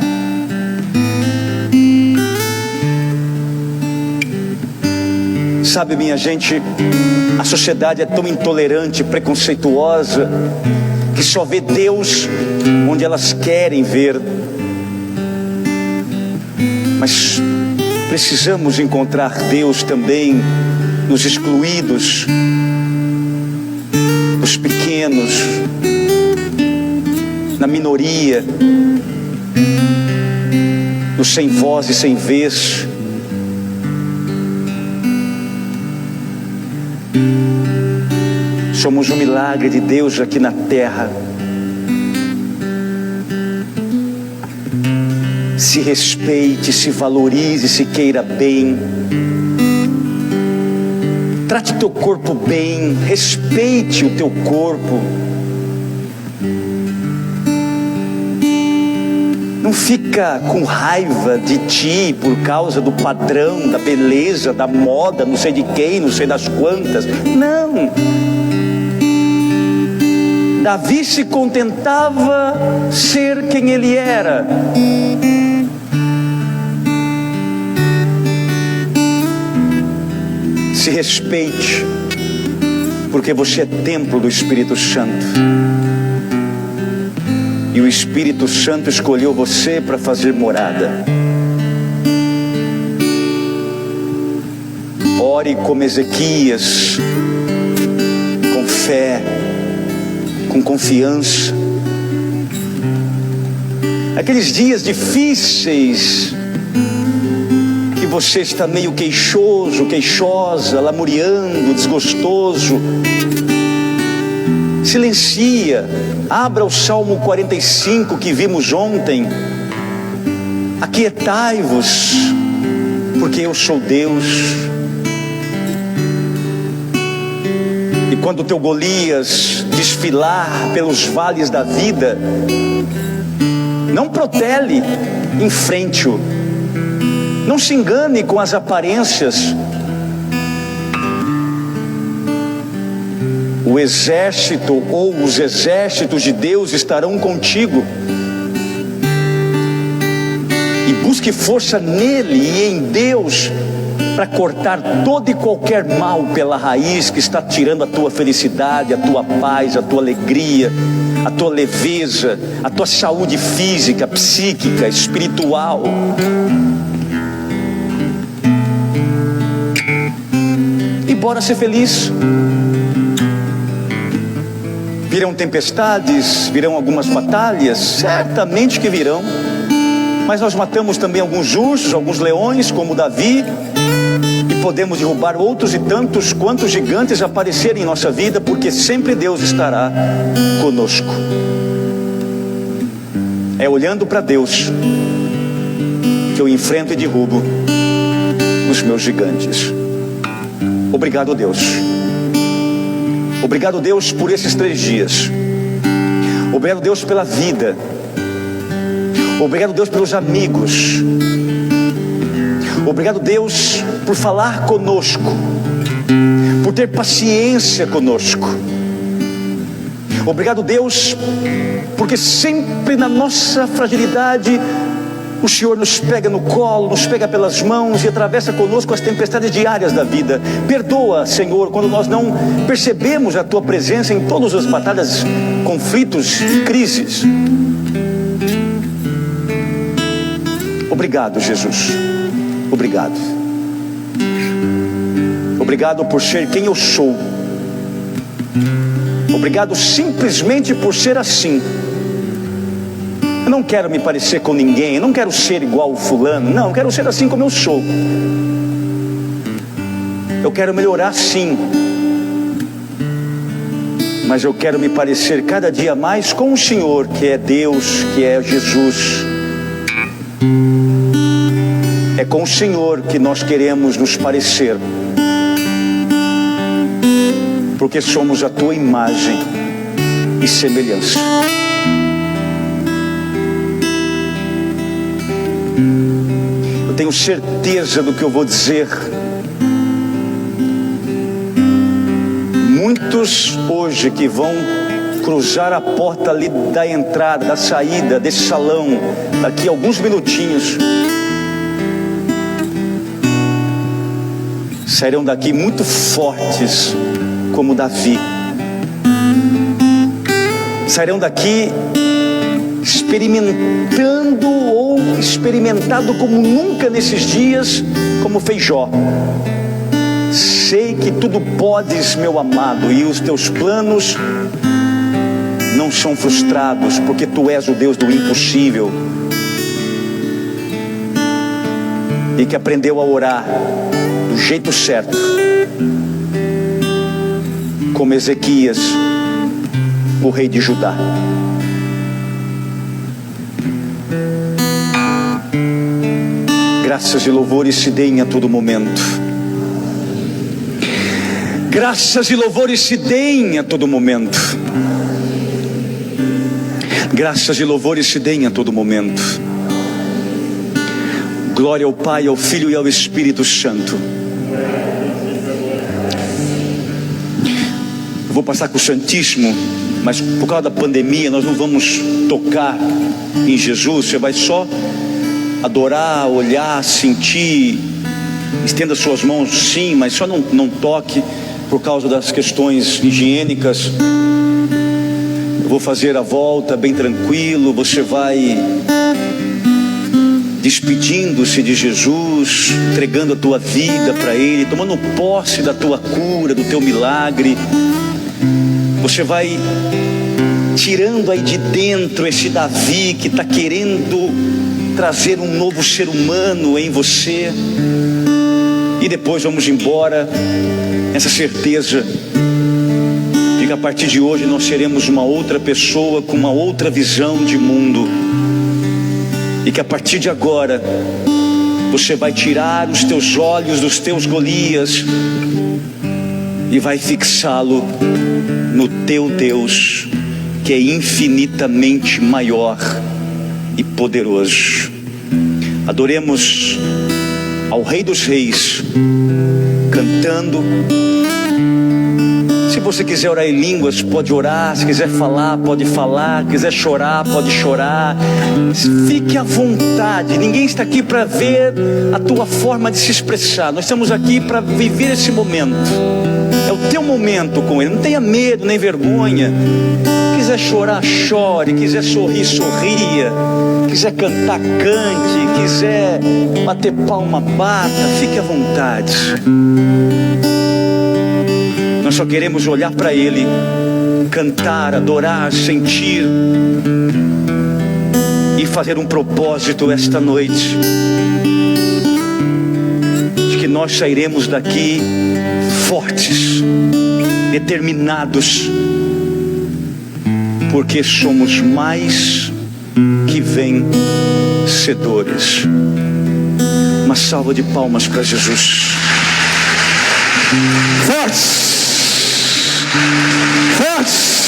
Sabe, minha gente, a sociedade é tão intolerante, preconceituosa, que só vê Deus onde elas querem ver. Mas precisamos encontrar Deus também nos excluídos, nos pequenos, na minoria, no sem voz e sem vez. Somos um milagre de Deus aqui na terra. Se respeite, se valorize, se queira bem. Trate teu corpo bem, respeite o teu corpo. Não fica com raiva de ti por causa do padrão, da beleza, da moda, não sei de quem, não sei das quantas. Não. Davi se contentava ser quem ele era. Se respeite, porque você é templo do Espírito Santo. E o Espírito Santo escolheu você para fazer morada. Ore como Ezequias, com fé, com confiança. Aqueles dias difíceis que você está meio queixoso, queixosa, lamuriando, desgostoso, silencia, abra o Salmo 45 que vimos ontem. Aquietai-vos, porque eu sou Deus. E quando o teu Golias desfilar pelos vales da vida, não protele, enfrente-o. Não se engane com as aparências. O exército ou os exércitos de Deus estarão contigo. E busque força nele e em Deus para cortar todo e qualquer mal pela raiz que está tirando a tua felicidade, a tua paz, a tua alegria, a tua leveza, a tua saúde física, psíquica, espiritual. E bora ser feliz. Virão tempestades, virão algumas batalhas, certamente que virão. Mas nós matamos também alguns ursos, alguns leões, como Davi, e podemos derrubar outros e tantos quantos gigantes aparecerem em nossa vida, porque sempre Deus estará conosco. É olhando para Deus que eu enfrento e derrubo os meus gigantes. Obrigado, Deus. Obrigado, Deus, por esses 3 dias. Obrigado, Deus, pela vida. Obrigado, Deus, pelos amigos. Obrigado, Deus, por falar conosco, por ter paciência conosco. Obrigado, Deus, porque sempre na nossa fragilidade o Senhor nos pega no colo, nos pega pelas mãos e atravessa conosco as tempestades diárias da vida. Perdoa, Senhor, quando nós não percebemos a Tua presença em todas as batalhas, conflitos e crises. Obrigado, Jesus. Obrigado. Obrigado por ser quem eu sou. Obrigado simplesmente por ser assim. Eu não quero me parecer com ninguém, eu não quero ser igual o fulano, não, eu quero ser assim como eu sou. Eu quero melhorar sim, mas eu quero me parecer cada dia mais com o Senhor, que é Deus, que é Jesus. É com o Senhor que nós queremos nos parecer, porque somos a tua imagem e semelhança. Eu tenho certeza do que eu vou dizer. Muitos hoje que vão cruzar a porta ali da entrada, da saída desse salão, daqui a alguns minutinhos, sairão daqui muito fortes, como Davi. Sairão daqui experimentando ou experimentado como nunca nesses dias, como fez Jó. Sei que tudo podes, meu amado, e os teus planos não são frustrados, porque tu és o Deus do impossível, e que aprendeu a orar do jeito certo, como Ezequias, o rei de Judá. Graças e louvores se deem a todo momento. Graças e louvores se deem a todo momento. Graças e louvores se deem a todo momento. Glória ao Pai, ao Filho e ao Espírito Santo. Eu vou passar com o Santíssimo, mas por causa da pandemia nós não vamos tocar em Jesus. Você vai só adorar, olhar, sentir. Estenda suas mãos, sim, mas só não toque por causa das questões higiênicas. Eu vou fazer a volta bem tranquilo. Você vai despedindo-se de Jesus, entregando a tua vida para Ele, tomando posse da tua cura, do teu milagre. Você vai tirando aí de dentro esse Davi que está querendo trazer um novo ser humano em você. E depois vamos embora, essa certeza de que a partir de hoje nós seremos uma outra pessoa, com uma outra visão de mundo. E que a partir de agora você vai tirar os teus olhos dos teus Golias e vai fixá-lo no teu Deus, que é infinitamente maior e poderoso. Adoremos ao Rei dos Reis, cantando. Se você quiser orar em línguas, pode orar. Se quiser falar, pode falar. Se quiser chorar, pode chorar. Fique à vontade. Ninguém está aqui para ver a tua forma de se expressar. Nós estamos aqui para viver esse momento. É o teu momento com Ele. Não tenha medo nem vergonha. Quiser chorar, chore. Quiser sorrir, sorria. Quiser cantar, cante. Quiser bater palma, bata. Fique à vontade. Nós só queremos olhar para Ele, cantar, adorar, sentir e fazer um propósito esta noite, de que nós sairemos daqui fortes, determinados, porque somos mais que vencedores. Uma salva de palmas para Jesus. Fortes! Fortes!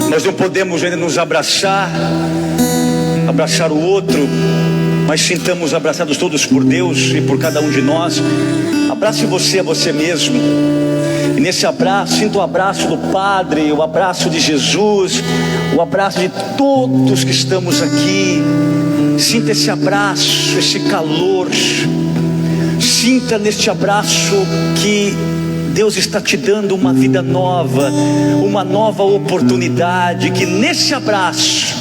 Nós não podemos ainda nos abraçar o outro, mas sintamos abraçados todos por Deus e por cada um de nós. Abrace você a você mesmo. E nesse abraço, sinta o abraço do Padre, o abraço de Jesus, o abraço de todos que estamos aqui. Sinta esse abraço, esse calor. Sinta neste abraço que Deus está te dando uma vida nova, uma nova oportunidade. Que nesse abraço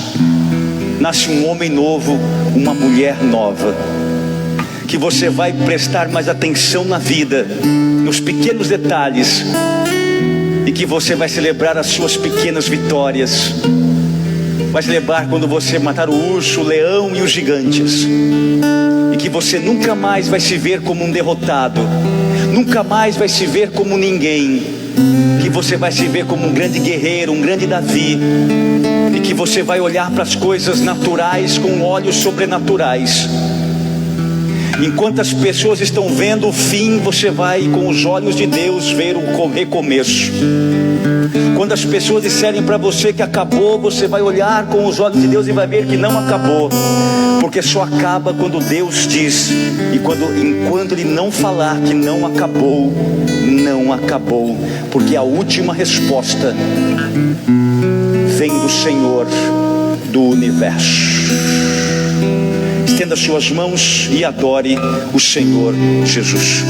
nasce um homem novo, uma mulher nova. Que você vai prestar mais atenção na vida, nos pequenos detalhes, e que você vai celebrar as suas pequenas vitórias. vai se lembrar quando você matar o urso, o leão e os gigantes. E que você nunca mais vai se ver como um derrotado, nunca mais vai se ver como ninguém. Que você vai se ver como um grande guerreiro, um grande Davi. E que você vai olhar para as coisas naturais com olhos sobrenaturais. Enquanto as pessoas estão vendo o fim, você vai com os olhos de Deus ver o recomeço. Quando as pessoas disserem para você que acabou, você vai olhar com os olhos de Deus e vai ver que não acabou. Porque só acaba quando Deus diz. E enquanto Ele não falar que não acabou, não acabou. Porque a última resposta vem do Senhor do universo. Estenda suas mãos e adore o Senhor Jesus.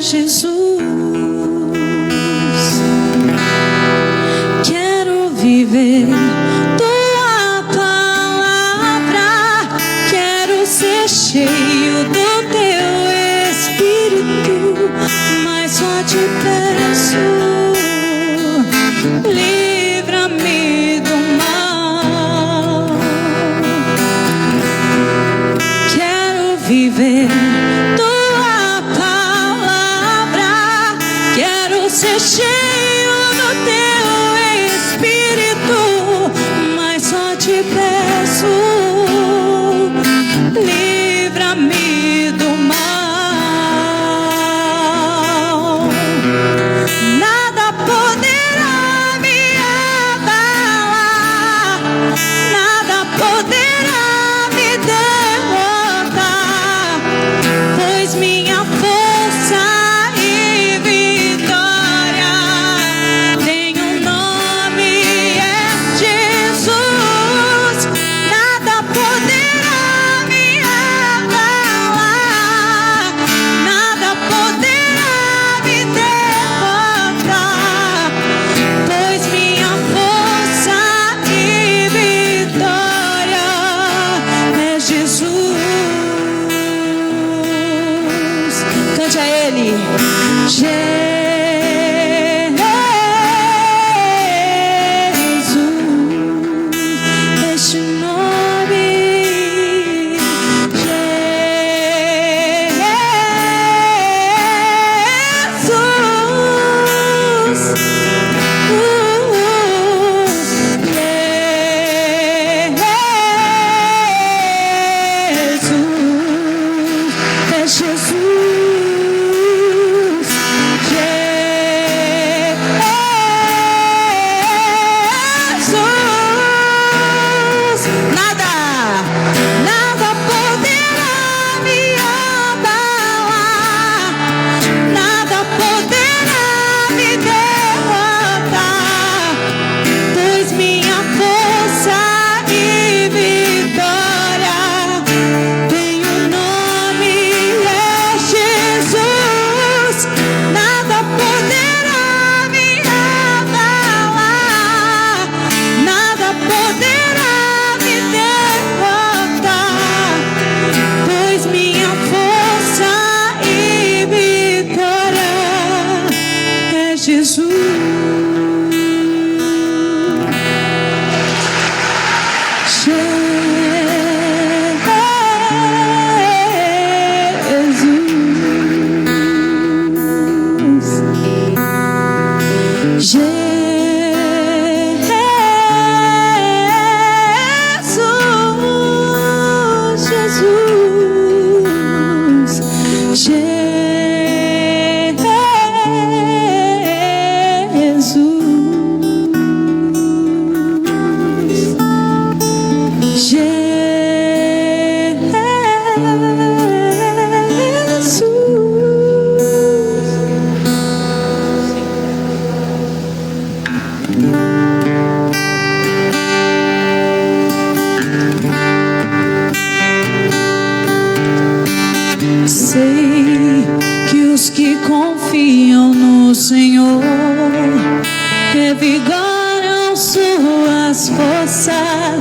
Jesus, quero viver tua palavra, quero ser cheio do teu Espírito, mas só te peço, livra-me do mal. Quero viver ser cheio do teu Espírito, promessas